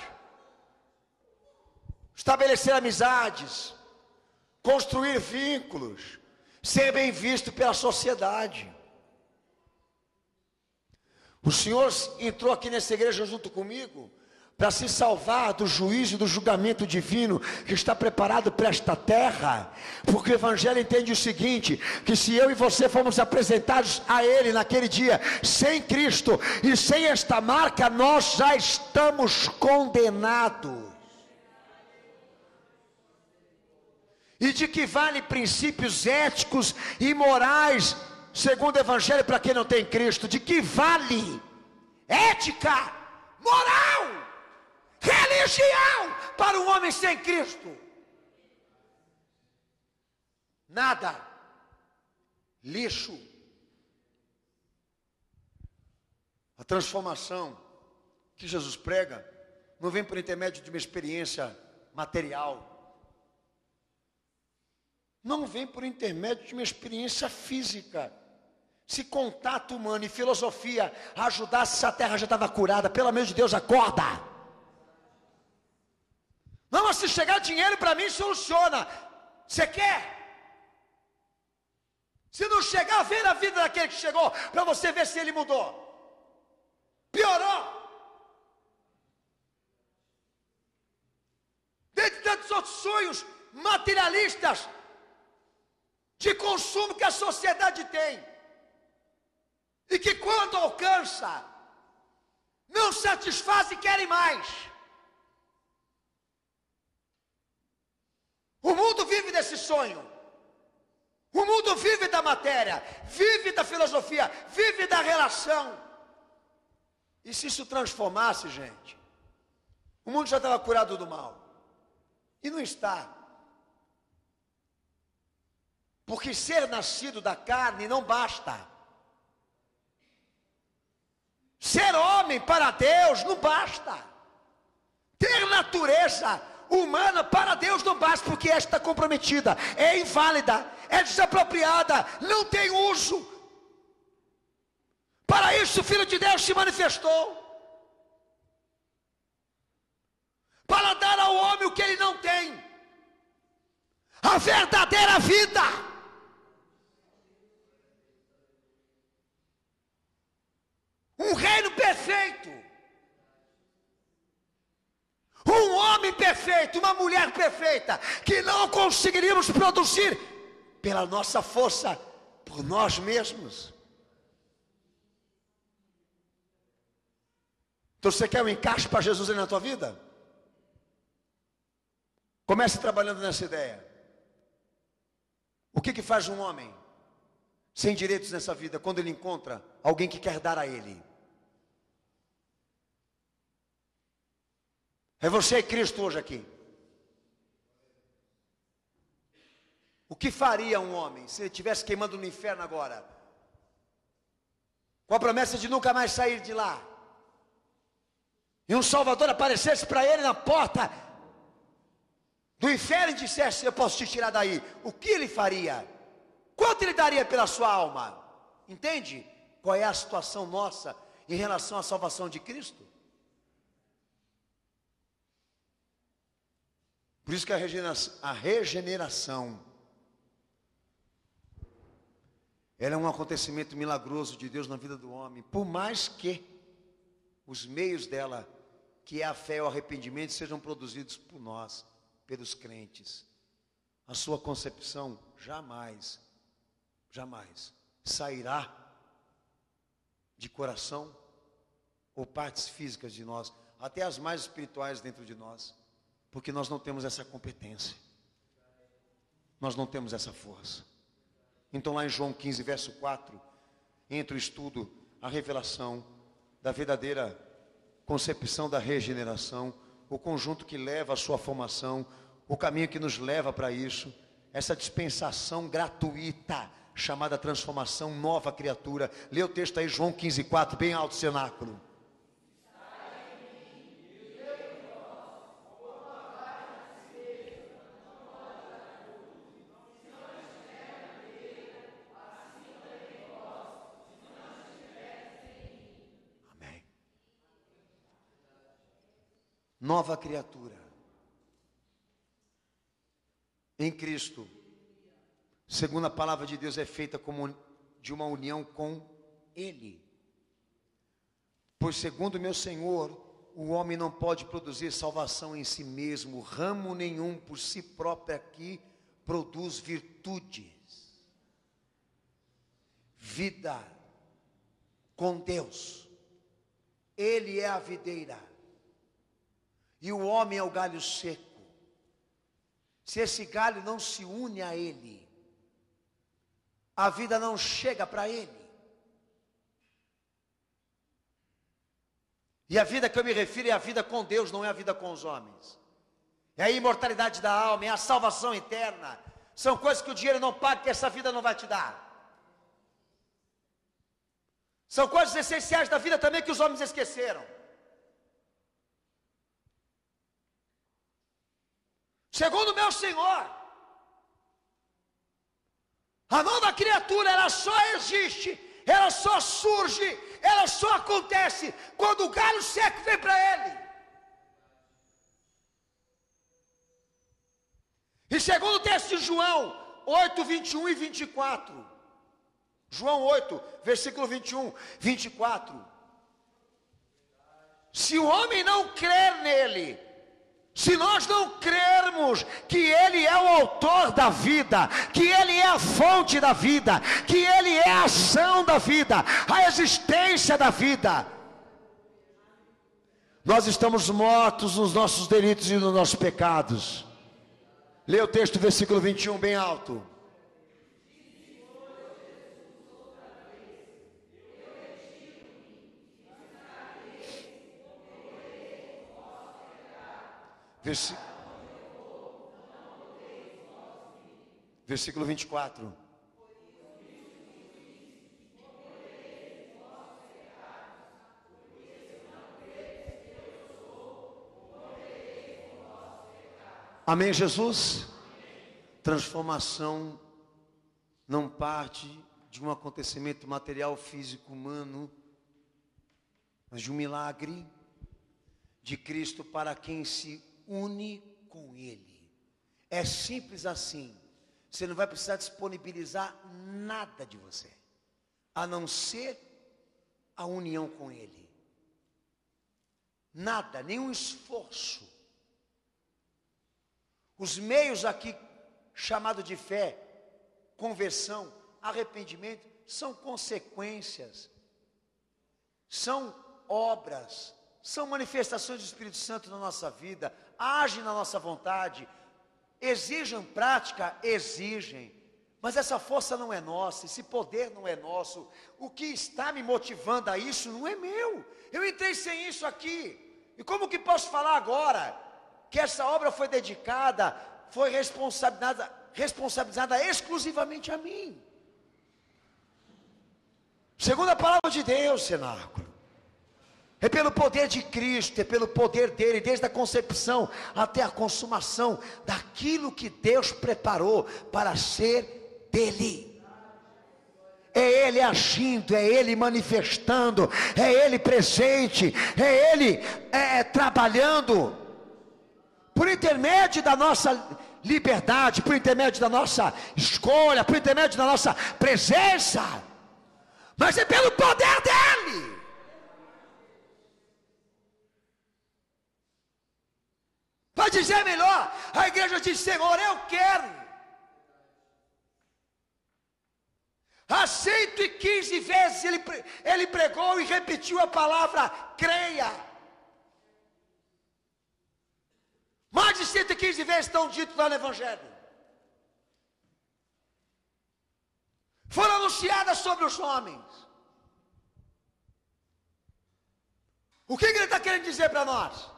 [SPEAKER 1] estabelecer amizades, construir vínculos, ser bem visto pela sociedade. O Senhor entrou aqui nessa igreja junto comigo para se salvar do juízo e do julgamento divino que está preparado para esta terra, porque o Evangelho entende o seguinte: que se eu e você formos apresentados a Ele naquele dia, sem Cristo e sem esta marca, nós já estamos condenados. E de que vale princípios éticos e morais, segundo o Evangelho, para quem não tem Cristo? De que vale ética, moral, religião para um homem sem Cristo? Nada. Lixo. A transformação que Jesus prega não vem por intermédio de uma experiência material, não vem por intermédio de uma experiência física. Se contato humano e filosofia ajudasse, se a terra já estava curada, pelo amor de Deus, acorda. Não, mas se chegar dinheiro para mim, soluciona. Você quer? Se não chegar, vê na vida daquele que chegou, para você ver se ele mudou. Piorou. Dentre tantos outros sonhos materialistas de consumo que a sociedade tem, e que quando alcança, não satisfaz e querem mais. O mundo vive desse sonho, o mundo vive da matéria, vive da filosofia, vive da relação. E se isso transformasse, gente, o mundo já estava curado do mal, e não está. Porque ser nascido da carne não basta. Ser homem para Deus não basta. Ter natureza humana para Deus não basta, porque esta está comprometida, é inválida, é desapropriada, não tem uso. Para isso o Filho de Deus se manifestou, para dar ao homem o que ele não tem, a verdadeira vida. Um reino perfeito. perfeito, uma mulher perfeita, que não conseguiríamos produzir pela nossa força, por nós mesmos. Então você quer um encaixe para Jesus aí na tua vida? Comece trabalhando nessa ideia. O que faz um homem sem direitos nessa vida quando ele encontra alguém que quer dar a ele? É você e Cristo hoje aqui. O que faria um homem se ele estivesse queimando no inferno agora, com a promessa de nunca mais sair de lá, e um Salvador aparecesse para ele na porta do inferno e dissesse: eu posso te tirar daí? O que ele faria? Quanto ele daria pela sua alma? Entende qual é a situação nossa em relação à salvação de Cristo? Por isso que a regeneração ela é um acontecimento milagroso de Deus na vida do homem, por mais que os meios dela, que é a fé e o arrependimento, sejam produzidos por nós, pelos crentes. A sua concepção jamais sairá de coração ou partes físicas de nós, até as mais espirituais dentro de nós, porque nós não temos essa competência, nós não temos essa força. Então lá em João 15, verso 4, entra o estudo, a revelação da verdadeira concepção da regeneração, o conjunto que leva à sua formação, o caminho que nos leva para isso, essa dispensação gratuita, chamada transformação, nova criatura. Lê o texto aí, João 15, 4, bem alto, cenáculo. Nova criatura em Cristo, segundo a palavra de Deus, é feita como de uma união com Ele. Pois segundo meu Senhor, o homem não pode produzir salvação em si mesmo, ramo nenhum por si próprio aqui produz virtudes, vida com Deus. Ele é a videira e o homem é o galho seco. Se esse galho não se une a ele, a vida não chega para ele. E a vida que eu me refiro é a vida com Deus, não é a vida com os homens. É a imortalidade da alma, é a salvação eterna. São coisas que o dinheiro não paga, que essa vida não vai te dar. São coisas essenciais da vida também que os homens esqueceram. Segundo meu Senhor, a nova criatura, ela só existe, ela só surge, ela só acontece quando o galho seco vem para ele. E segundo o texto de João 8, 21 e 24, João 8, versículo 21, 24, se o homem não crer nele, se nós não crermos que Ele é o autor da vida, que Ele é a fonte da vida, que Ele é a ação da vida, a existência da vida, nós estamos mortos nos nossos delitos e nos nossos pecados. Lê o texto, versículo 21, bem alto. Versículo 24. Amém, Jesus? Transformação não parte de um acontecimento material, físico, humano, mas de um milagre de Cristo para quem se une com Ele. É simples assim. Você não vai precisar disponibilizar nada de você, a não ser a união com Ele. Nada, nenhum esforço. Os meios aqui, chamado de fé, conversão, arrependimento, são consequências, são obras, são manifestações do Espírito Santo na nossa vida, agem na nossa vontade, exigem prática, exigem, mas essa força não é nossa, esse poder não é nosso, o que está me motivando a isso não é meu, eu entrei sem isso aqui, e como que posso falar agora, que essa obra foi dedicada, foi responsabilizada exclusivamente a mim? Segundo a palavra de Deus, cenáculo, é pelo poder de Cristo, é pelo poder dele, desde a concepção até a consumação, daquilo que Deus preparou para ser dele. É ele agindo, é ele manifestando, é ele presente, é ele trabalhando, por intermédio da nossa liberdade, por intermédio da nossa escolha, por intermédio da nossa presença, mas é pelo poder dele. Para dizer melhor, a igreja diz: Senhor, eu quero. Há 115 vezes ele pregou e repetiu a palavra creia. Mais de 115 vezes estão ditos lá no Evangelho. Foram anunciadas sobre os homens. O que ele está querendo dizer para nós?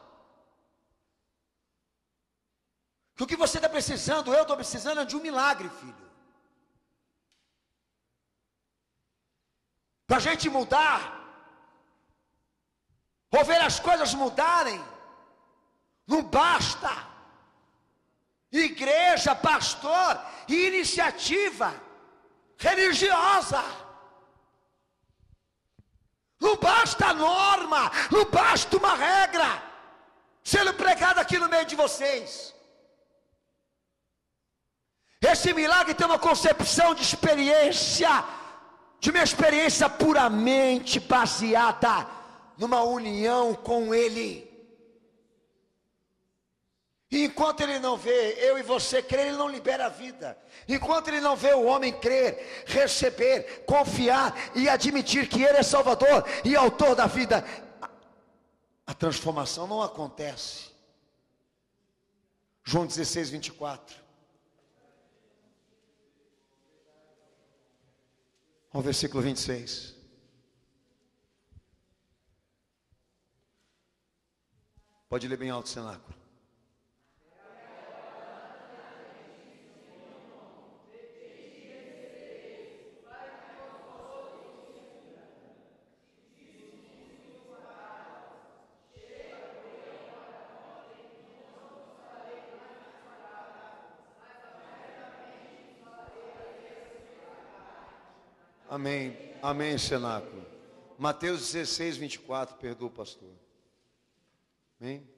[SPEAKER 1] Que o que você está precisando, eu estou precisando, é de um milagre, filho. Para a gente mudar, ou ver as coisas mudarem, não basta igreja, pastor e iniciativa religiosa, não basta norma, não basta uma regra sendo pregada aqui no meio de vocês. Esse milagre tem uma concepção de experiência, de uma experiência puramente baseada numa união com Ele. E enquanto Ele não vê eu e você crer, Ele não libera a vida. Enquanto Ele não vê o homem crer, receber, confiar e admitir que Ele é Salvador e Autor da vida, a transformação não acontece. João 16, 24. Ao versículo 26. Pode ler bem alto, cenáculo. Amém, amém, cenáculo. Mateus 16, 24, perdoa o pastor. Amém?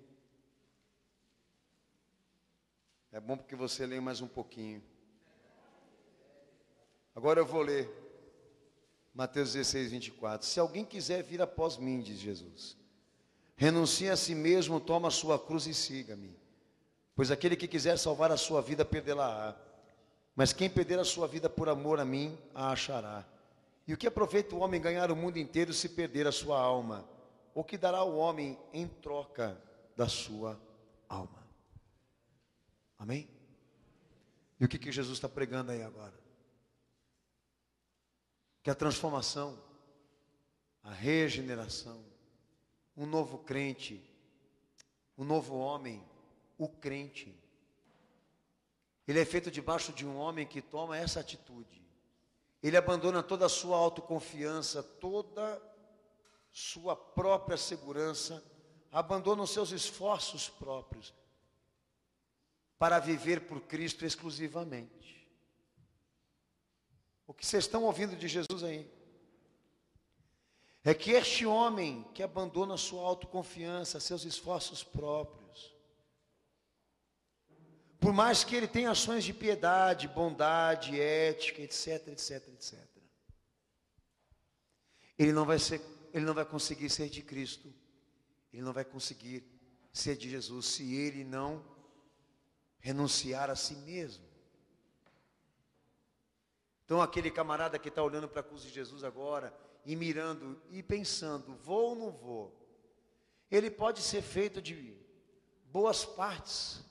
[SPEAKER 1] É bom porque você lê mais um pouquinho. Agora eu vou ler Mateus 16, 24. Se alguém quiser vir após mim, diz Jesus, renuncie a si mesmo, toma a sua cruz e siga-me. Pois aquele que quiser salvar a sua vida, perdê-la-á. Mas quem perder a sua vida por amor a mim, a achará. E o que aproveita o homem ganhar o mundo inteiro se perder a sua alma? O que dará o homem em troca da sua alma? Amém? E o que Jesus está pregando aí agora? Que a transformação, a regeneração, um novo crente, um novo homem, o crente, ele é feito debaixo de um homem que toma essa atitude. Ele abandona toda a sua autoconfiança, toda sua própria segurança, abandona os seus esforços próprios para viver por Cristo exclusivamente. O que vocês estão ouvindo de Jesus aí é que este homem que abandona a sua autoconfiança, seus esforços próprios, por mais que ele tenha ações de piedade, bondade, ética, etc, etc, etc, ele não vai conseguir ser de Cristo, ele não vai conseguir ser de Jesus, se ele não renunciar a si mesmo. Então aquele camarada que está olhando para a cruz de Jesus agora, e mirando, e pensando, vou ou não vou? Ele pode ser feito de boas partes,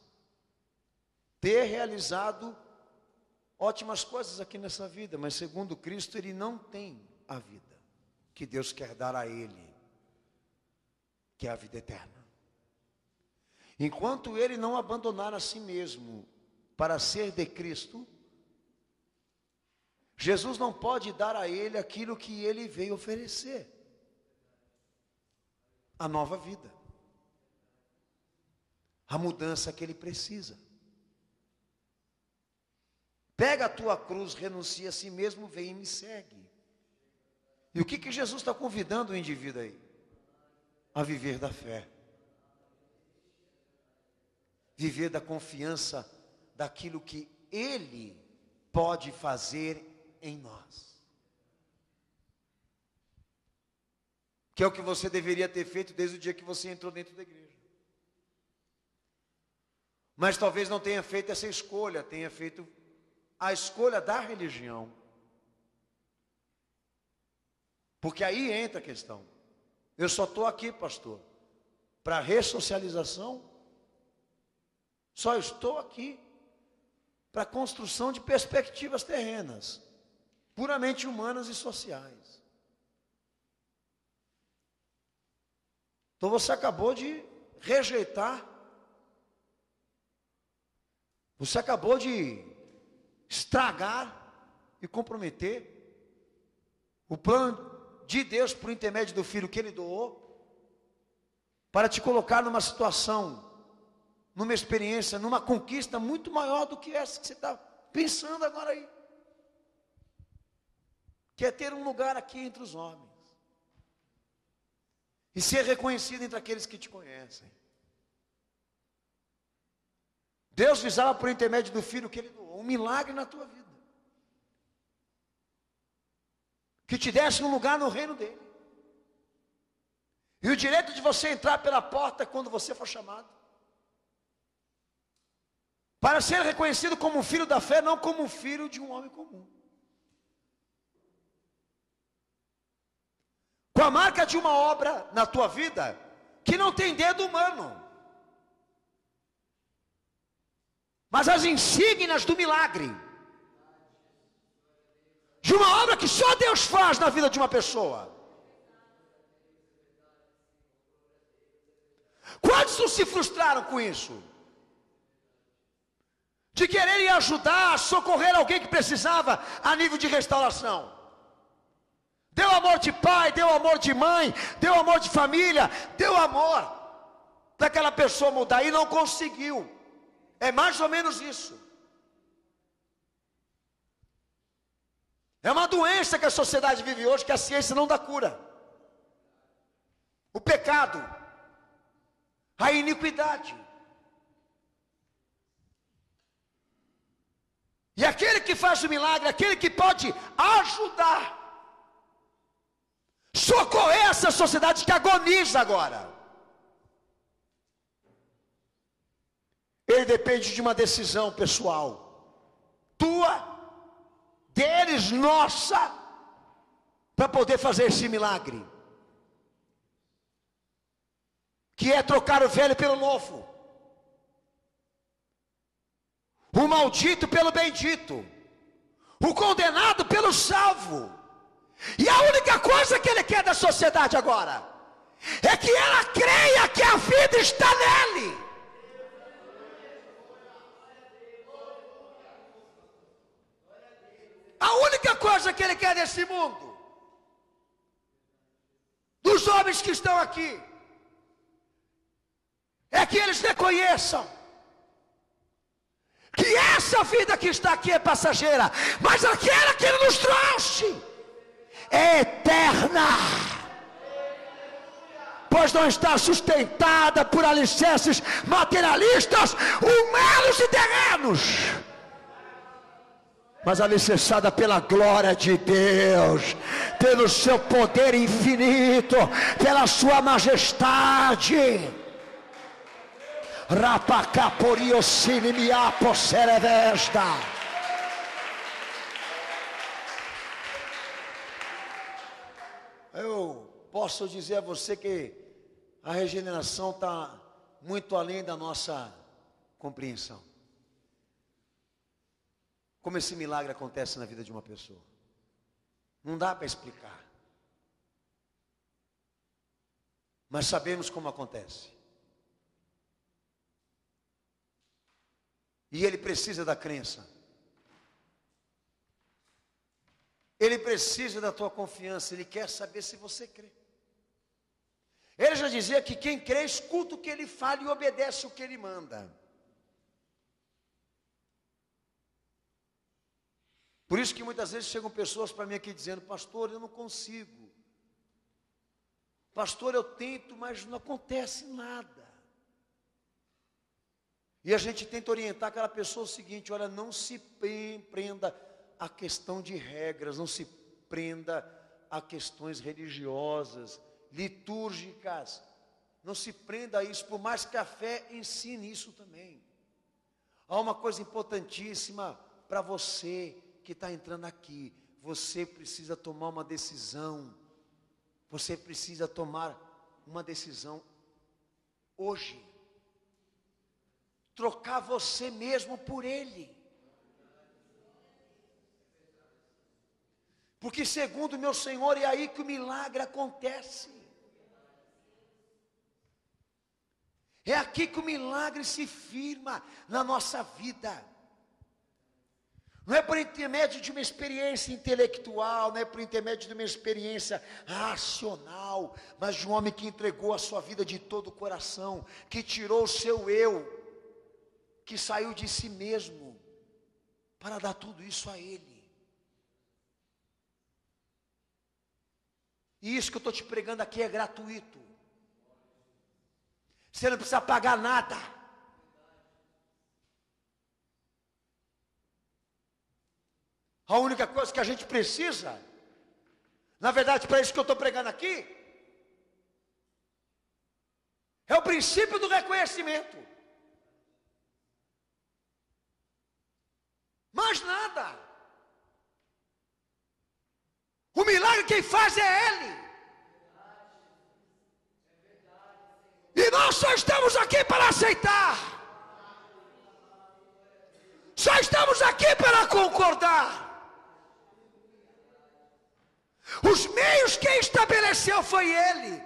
[SPEAKER 1] ter realizado ótimas coisas aqui nessa vida, mas segundo Cristo ele não tem a vida que Deus quer dar a ele, que é a vida eterna. Enquanto ele não abandonar a si mesmo para ser de Cristo, Jesus não pode dar a ele aquilo que ele veio oferecer, a nova vida, a mudança que ele precisa. Pega a tua cruz, renuncia a si mesmo, vem e me segue. E o que Jesus está convidando o indivíduo aí? A viver da fé. Viver da confiança daquilo que Ele pode fazer em nós. Que é o que você deveria ter feito desde o dia que você entrou dentro da igreja. Mas talvez não tenha feito essa escolha, tenha feito a escolha da religião. Porque aí entra a questão. Eu só estou aqui, pastor, para ressocialização. Só estou aqui para a construção de perspectivas terrenas, puramente humanas e sociais. Então você acabou de rejeitar, você acabou de estragar e comprometer o plano de Deus por intermédio do Filho que Ele doou, para te colocar numa situação, numa experiência, numa conquista muito maior do que essa que você está pensando agora aí, que é ter um lugar aqui entre os homens, e ser reconhecido entre aqueles que te conhecem. Deus visava por intermédio do Filho que Ele doou, um milagre na tua vida, que te desse um lugar no reino dEle, e o direito de você entrar pela porta quando você for chamado, para ser reconhecido como um filho da fé, não como um filho de um homem comum, com a marca de uma obra na tua vida, que não tem dedo humano, mas as insígnias do milagre, de uma obra que só Deus faz na vida de uma pessoa. Quantos não se frustraram com isso? De quererem ajudar, socorrer alguém que precisava a nível de restauração. Deu amor de pai, deu amor de mãe, deu amor de família, deu amor para aquela pessoa mudar e não conseguiu. É mais ou menos isso. É uma doença que a sociedade vive hoje, que a ciência não dá cura. O pecado, a iniquidade. E aquele que faz o milagre, aquele que pode ajudar, socorrer essa sociedade que agoniza agora, ele depende de uma decisão pessoal, tua, deles, nossa, para poder fazer esse milagre, que é trocar o velho pelo novo, o maldito pelo bendito, o condenado pelo salvo. E a única coisa que ele quer da sociedade agora é que ela creia que a vida está nele. A única coisa que ele quer desse mundo, dos homens que estão aqui, é que eles reconheçam que essa vida que está aqui é passageira, mas aquela que Ele nos trouxe é eterna, pois não está sustentada por alicerces materialistas, humanos e terrenos, mas alicerçada pela glória de Deus, pelo seu poder infinito, pela sua majestade. Rapacaporiossini miapo serevesta. Eu posso dizer a você que a regeneração está muito além da nossa compreensão. Como esse milagre acontece na vida de uma pessoa. Não dá para explicar. Mas sabemos como acontece. E ele precisa da crença. Ele precisa da tua confiança. Ele quer saber se você crê. Ele já dizia que quem crê escuta o que ele fala e obedece o que ele manda. Por isso que muitas vezes chegam pessoas para mim aqui dizendo: pastor, eu não consigo. Pastor, eu tento, mas não acontece nada. E a gente tenta orientar aquela pessoa o seguinte: olha, não se prenda a questão de regras, não se prenda a questões religiosas, litúrgicas. Não se prenda a isso, por mais que a fé ensine isso também. Há uma coisa importantíssima para você que está entrando aqui. Você precisa tomar uma decisão. Você precisa tomar uma decisão hoje. Trocar você mesmo por Ele. Porque segundo meu Senhor, é aí que o milagre acontece. É aqui que o milagre se firma na nossa vida. Não é por intermédio de uma experiência intelectual, não é por intermédio de uma experiência racional, mas de um homem que entregou a sua vida de todo o coração, que tirou o seu eu, que saiu de si mesmo, para dar tudo isso a Ele. E isso que eu estou te pregando aqui é gratuito. Você não precisa pagar nada. A única coisa que a gente precisa, na verdade, para isso que eu estou pregando aqui, é o princípio do reconhecimento. Mais nada. O milagre quem faz é Ele. E nós só estamos aqui para aceitar. Só estamos aqui para concordar. Os meios quem estabeleceu foi Ele.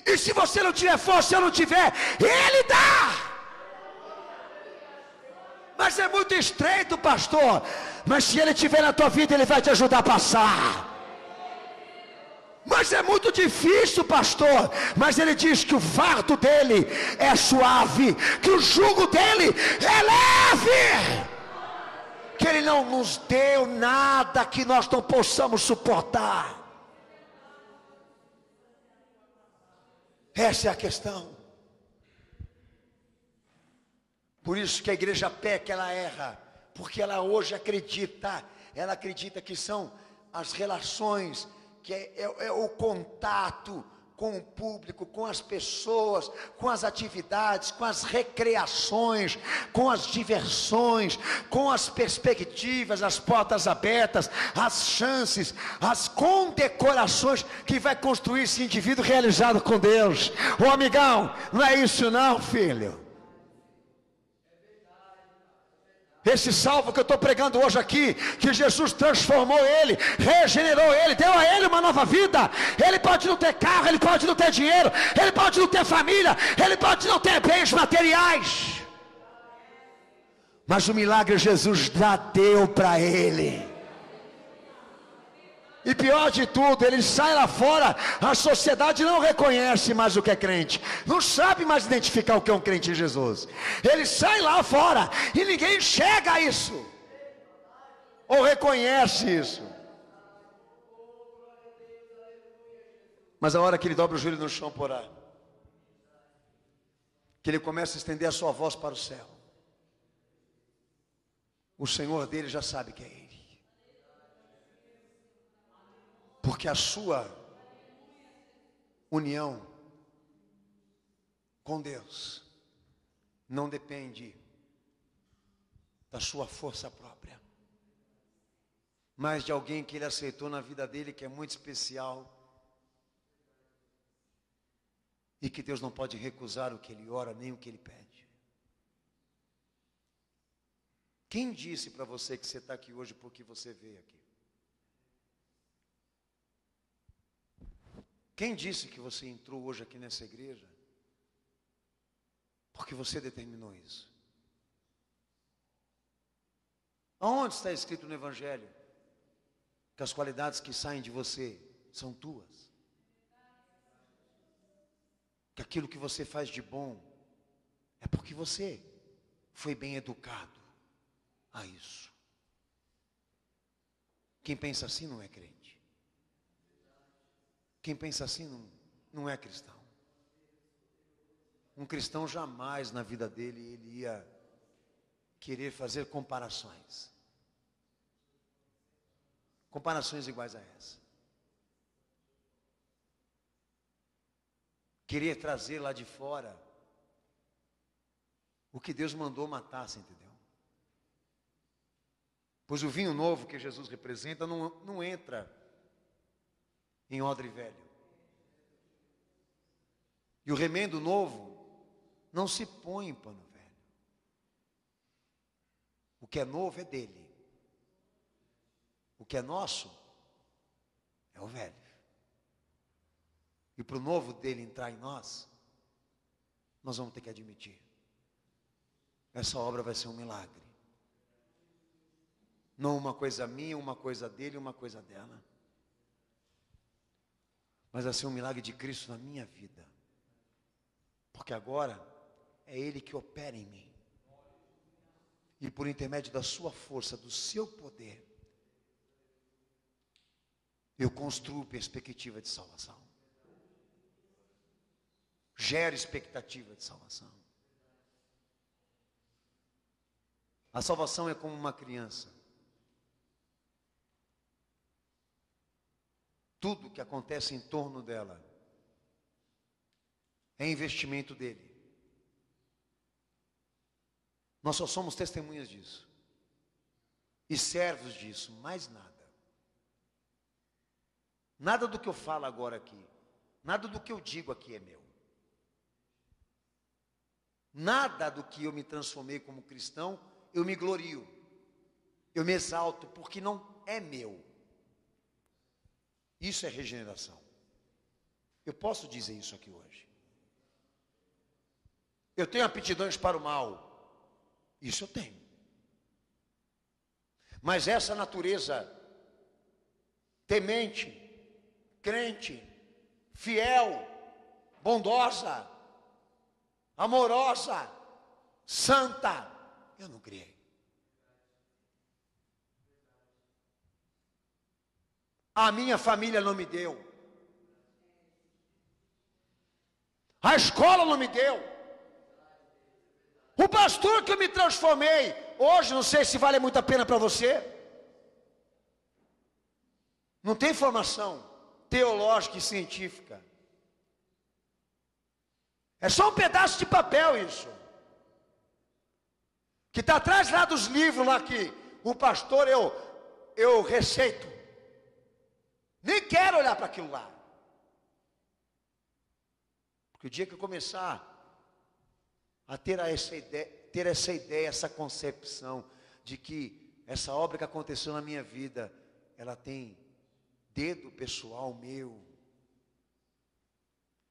[SPEAKER 1] E se você não tiver força, eu não tiver, Ele dá. Mas é muito estreito, pastor. Mas se Ele estiver na tua vida, Ele vai te ajudar a passar. Mas é muito difícil, pastor. Mas Ele diz que o fardo dele é suave, que o jugo dele é leve, que Ele não nos deu nada que nós não possamos suportar. Essa é a questão. Por isso que a igreja peca, ela erra, porque ela hoje acredita, ela acredita que são as relações, que é o contato com o público, com as pessoas, com as atividades, com as recreações, com as diversões, com as perspectivas, as portas abertas, as chances, as condecorações que vai construir esse indivíduo realizado com Deus. Ô amigão, não é isso não, filho. Esse salvo que eu estou pregando hoje aqui, que Jesus transformou ele, regenerou ele, deu a ele uma nova vida. Ele pode não ter carro, ele pode não ter dinheiro, ele pode não ter família, ele pode não ter bens materiais, mas o milagre Jesus deu para ele. E pior de tudo, ele sai lá fora, a sociedade não reconhece mais o que é crente, não sabe mais identificar o que é um crente em Jesus. Ele sai lá fora e ninguém enxerga isso, ou reconhece isso. Mas a hora que ele dobra o joelho no chão por orar, que ele começa a estender a sua voz para o céu, o Senhor dele já sabe quem é ele. Porque a sua união com Deus não depende da sua força própria, mas de alguém que ele aceitou na vida dele, que é muito especial, e que Deus não pode recusar o que ele ora, nem o que ele pede. Quem disse para você que você está aqui hoje porque você veio aqui? Quem disse que você entrou hoje aqui nessa igreja porque você determinou isso? Aonde está escrito no Evangelho que as qualidades que saem de você são tuas? Que aquilo que você faz de bom é porque você foi bem educado a isso. Quem pensa assim não é crente. Quem pensa assim não é cristão. Um cristão jamais na vida dele ele ia querer fazer comparações. Comparações iguais a essa. Querer trazer lá de fora o que Deus mandou matar, você entendeu? Pois o vinho novo que Jesus representa não entra em odre velho. E o remendo novo não se põe em pano velho. O que é novo é dele. O que é nosso é o velho. E para o novo dele entrar em nós vamos ter que admitir. Essa obra vai ser um milagre. Não uma coisa minha, uma coisa dele, uma coisa dela. Mas vai ser um milagre de Cristo na minha vida. Porque agora é Ele que opera em mim. E por intermédio da sua força, do seu poder, eu construo perspectiva de salvação. Gero expectativa de salvação. A salvação é como uma criança. Tudo que acontece em torno dela é investimento dele. Nós só somos testemunhas disso. E servos disso, mais nada. Nada do que eu falo agora aqui, nada do que eu digo aqui é meu. Nada do que eu me transformei como cristão, eu me glorio. Eu me exalto, porque não é meu. Isso é regeneração. Eu posso dizer isso aqui hoje. Eu tenho aptidões para o mal. Isso eu tenho. Mas essa natureza temente, crente, fiel, bondosa, amorosa, santa, eu não criei. A minha família não me deu. A escola não me deu. O pastor que eu me transformei, hoje não sei se vale muito a pena para você. Não tem formação teológica e científica. É só um pedaço de papel isso. Que está atrás lá dos livros lá que o pastor eu receito. Nem quero olhar para aquilo lá. Porque o dia que eu começar a ter essa ideia, essa concepção de que essa obra que aconteceu na minha vida, ela tem dedo pessoal meu,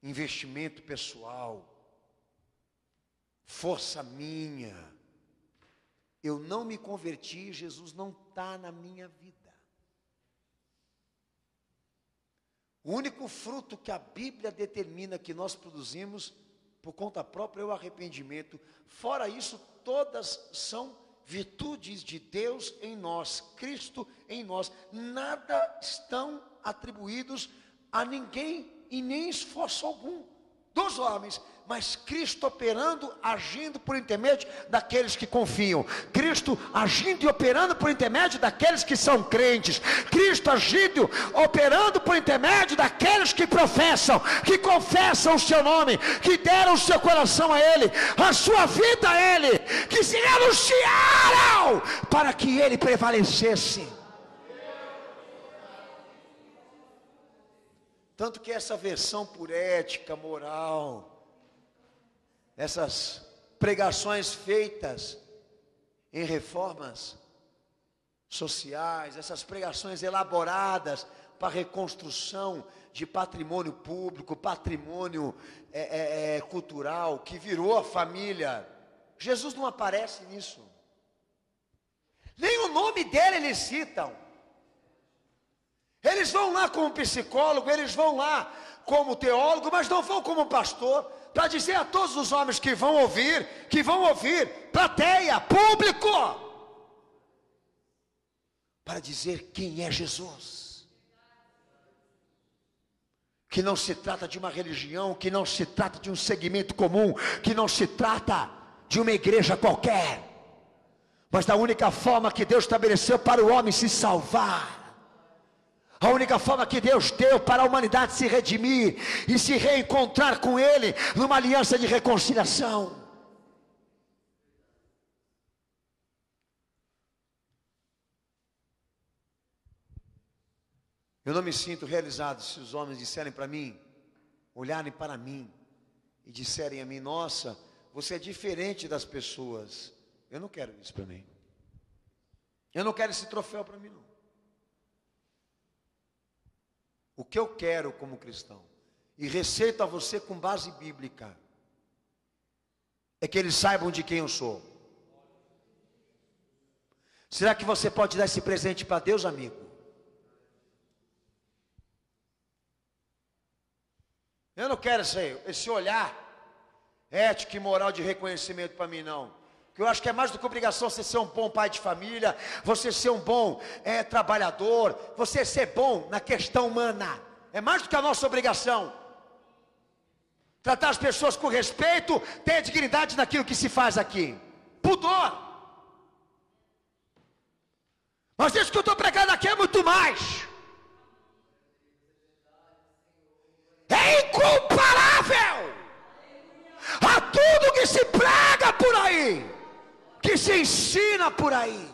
[SPEAKER 1] investimento pessoal, força minha. Eu não me converti, Jesus não está na minha vida. O único fruto que a Bíblia determina que nós produzimos por conta própria é o arrependimento. Fora isso, todas são virtudes de Deus em nós, Cristo em nós. Nada estão atribuídos a ninguém e nem esforço algum. dos homens, mas Cristo operando, agindo por intermédio daqueles que confiam, Cristo agindo e operando por intermédio daqueles que são crentes, Cristo agindo, operando por intermédio daqueles que professam, que confessam o seu nome, que deram o seu coração a Ele, a sua vida a Ele, que se renunciaram para que Ele prevalecesse. Tanto que essa versão por ética, moral, essas pregações feitas em reformas sociais, essas pregações elaboradas para reconstrução de patrimônio público, patrimônio cultural, que virou a família, Jesus não aparece nisso. Nem o nome dele eles citam. Eles vão lá como psicólogo, eles vão lá como teólogo, mas não vão como pastor, para dizer a todos os homens que vão ouvir, plateia, público, para dizer quem é Jesus. Que não se trata de uma religião, que não se trata de um segmento comum, que não se trata de uma igreja qualquer, mas da única forma que Deus estabeleceu para o homem se salvar. A única forma que Deus deu para a humanidade se redimir e se reencontrar com Ele numa aliança de reconciliação. Eu não me sinto realizado se os homens disserem para mim, olharem para mim e disserem a mim: nossa, você é diferente das pessoas. Eu não quero isso para mim. Eu não quero esse troféu para mim, não. O que eu quero como cristão, e receito a você com base bíblica, é que eles saibam de quem eu sou. Será que você pode dar esse presente para Deus, amigo? Eu não quero esse olhar ético e moral de reconhecimento para mim, não. Eu acho que é mais do que obrigação você ser um bom pai de família, você ser um bom trabalhador, você ser bom na questão humana. É mais do que a nossa obrigação. Tratar as pessoas com respeito, ter dignidade naquilo que se faz aqui. Pudor. Mas isso que eu estou pregando aqui é muito mais. É incomparável a tudo que se prega por aí, que se ensina por aí.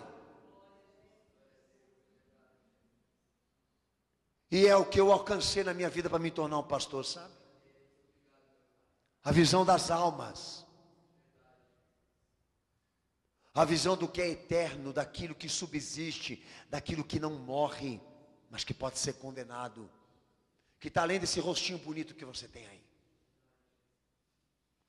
[SPEAKER 1] E é o que eu alcancei na minha vida para me tornar um pastor, sabe? A visão das almas, a visão do que é eterno, daquilo que subsiste, daquilo que não morre, mas que pode ser condenado, que está além desse rostinho bonito que você tem aí.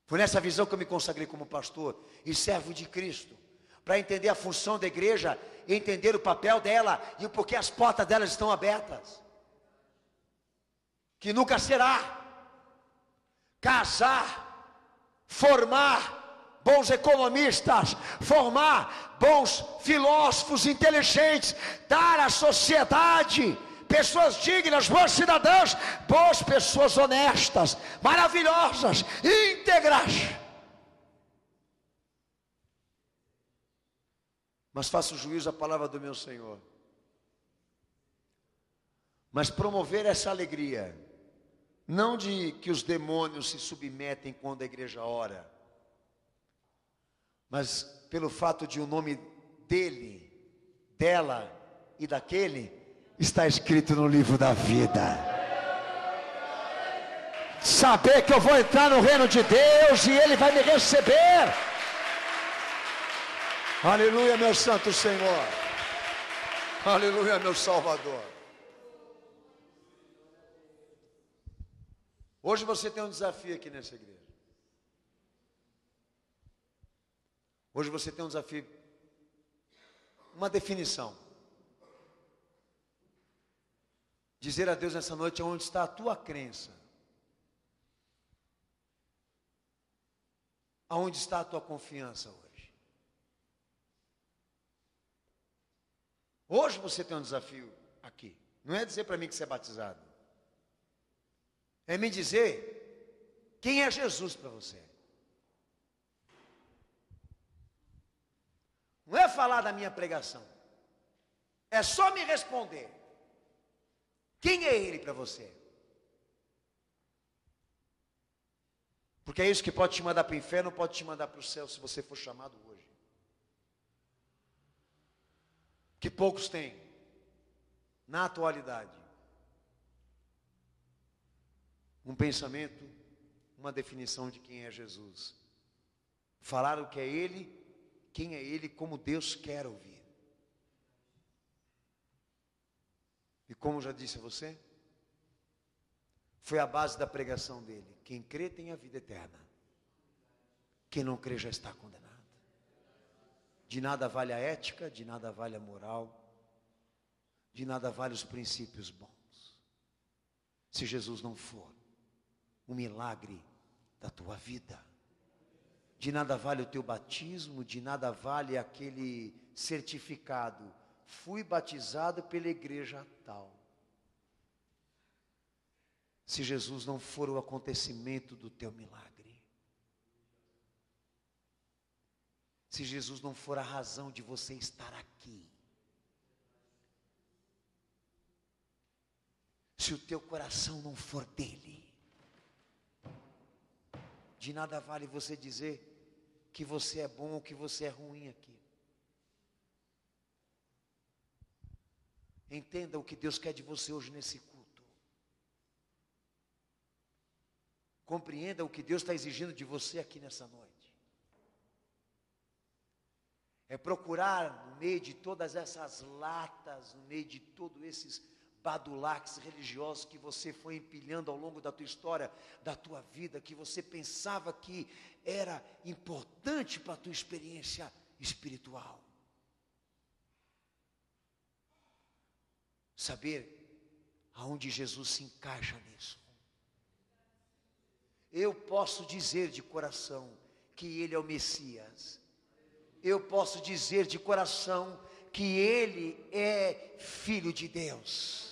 [SPEAKER 1] Foi nessa visão que eu me consagrei como pastor e servo de Cristo, para entender a função da igreja, entender o papel dela e o porquê as portas delas estão abertas. Que nunca será casar, formar bons economistas, formar bons filósofos inteligentes, dar à sociedade pessoas dignas, bons cidadãos, boas pessoas honestas, maravilhosas, íntegras. Mas faço juízo à palavra do meu Senhor. Mas promover essa alegria, não de que os demônios se submetem quando a igreja ora, mas pelo fato de o nome dele, dela e daquele está escrito no livro da vida. Saber que eu vou entrar no reino de Deus e Ele vai me receber. Aleluia, meu santo Senhor. Aleluia, meu Salvador. Hoje você tem um desafio aqui nessa igreja. Hoje você tem um desafio, uma definição. Dizer a Deus nessa noite onde está a tua crença. Aonde está a tua confiança hoje? Hoje você tem um desafio aqui. Não é dizer para mim que você é batizado. É me dizer Quem é Jesus para você? Não é falar da minha pregação. É só me responder. Quem é Ele para você? Porque é isso que pode te mandar para o inferno, pode te mandar para o céu, se você for chamado hoje. Que poucos têm, na atualidade, um pensamento, uma definição de quem é Jesus. Falar o que é Ele, quem é Ele, como Deus quer ouvir. E como já disse a você, foi a base da pregação dele. Quem crê tem a vida eterna. Quem não crê já está condenado. De nada vale a ética, de nada vale a moral, de nada vale os princípios bons, se Jesus não for um milagre da tua vida. De nada vale o teu batismo, de nada vale aquele certificado. Fui batizado pela igreja tal. Se Jesus não for o acontecimento do teu milagre. Se Jesus não for a razão de você estar aqui. Se o teu coração não for dele. De nada vale você dizer que você é bom ou que você é ruim aqui. Entenda o que Deus quer de você hoje nesse culto. Compreenda o que Deus está exigindo de você aqui nessa noite. É procurar no meio de todas essas latas, no meio de todos esses badulaques religiosos que você foi empilhando ao longo da tua história, da tua vida, que você pensava que era importante para a tua experiência espiritual. Saber aonde Jesus se encaixa nisso. Eu posso dizer de coração que Ele é o Messias. Eu posso dizer de coração que Ele é Filho de Deus.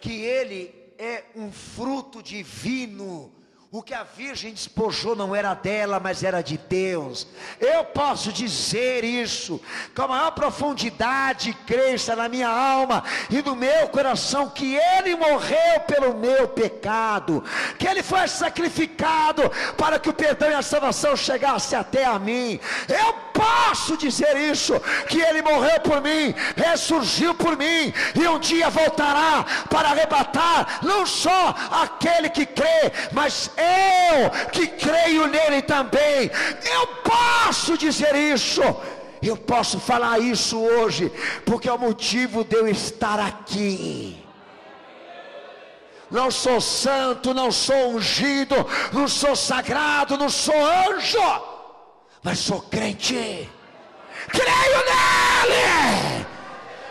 [SPEAKER 1] Que Ele é um fruto divino. O que a virgem despojou não era dela, mas era de Deus. Eu posso dizer isso com a maior profundidade e crença na minha alma e no meu coração, que Ele morreu pelo meu pecado, que Ele foi sacrificado para que o perdão e a salvação chegasse até a mim. Eu posso dizer isso, que Ele morreu por mim, ressurgiu por mim, e um dia voltará para arrebatar não só aquele que crê, mas eu que creio nele também. Eu posso dizer isso, eu posso falar isso hoje, porque é o motivo de eu estar aqui. Não sou santo, não sou ungido, não sou sagrado, não sou anjo, mas sou crente. Creio nele,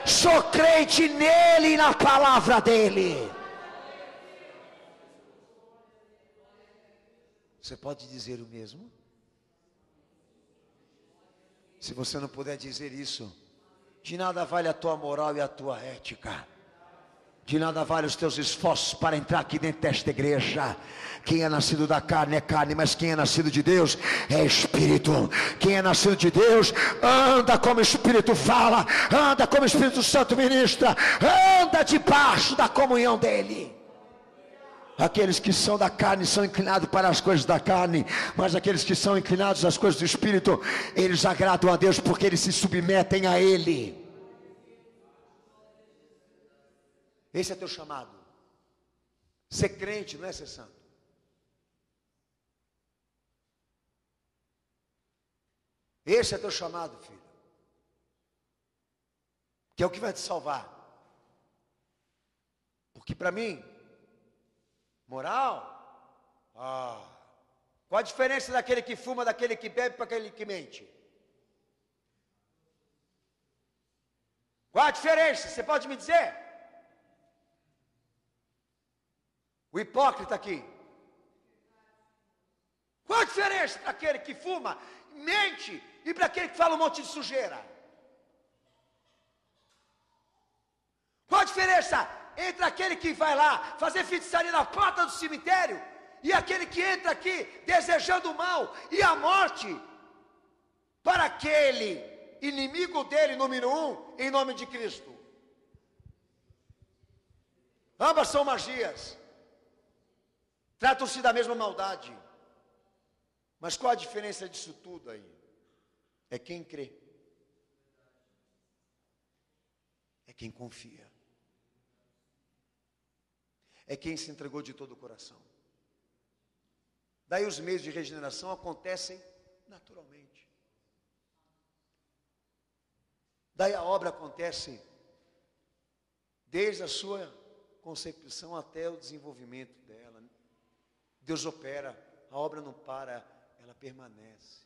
[SPEAKER 1] sou crente nele e na palavra dele. Você pode dizer o mesmo? Se você não puder dizer isso, de nada vale a tua moral e a tua ética. De nada vale os teus esforços para entrar aqui dentro desta igreja. Quem é nascido da carne é carne, mas quem é nascido de Deus é espírito. Quem é nascido de Deus anda como o Espírito fala, anda como o Espírito Santo ministra, anda debaixo da comunhão dele. Aqueles que são da carne são inclinados para as coisas da carne, mas aqueles que são inclinados às coisas do Espírito, eles agradam a Deus porque eles se submetem a Ele. Esse é teu chamado. Ser crente não é ser santo. Esse é teu chamado, filho. Que é o que vai te salvar. Porque para mim, moral, qual a diferença daquele que fuma, daquele que bebe para aquele que mente? Qual a diferença? Você pode me dizer? O hipócrita aqui. Qual a diferença para aquele que fuma, mente, e para aquele que fala um monte de sujeira? Qual a diferença entre aquele que vai lá fazer feitiçaria na porta do cemitério E aquele que entra aqui desejando o mal e a morte para aquele inimigo dele, número 1, em nome de Cristo. Ambas são magias. Tratam-se da mesma maldade. Mas qual a diferença disso tudo aí? É quem crê. É quem confia. É quem se entregou de todo o coração. Daí os meios de regeneração acontecem naturalmente. Daí a obra acontece desde a sua concepção até o desenvolvimento dela. Deus opera, a obra não para, ela permanece.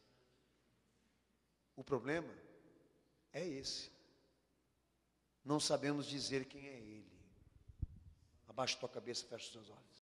[SPEAKER 1] O problema é esse. Não sabemos dizer quem é Ele. Abaixa tua cabeça, fecha os seus olhos.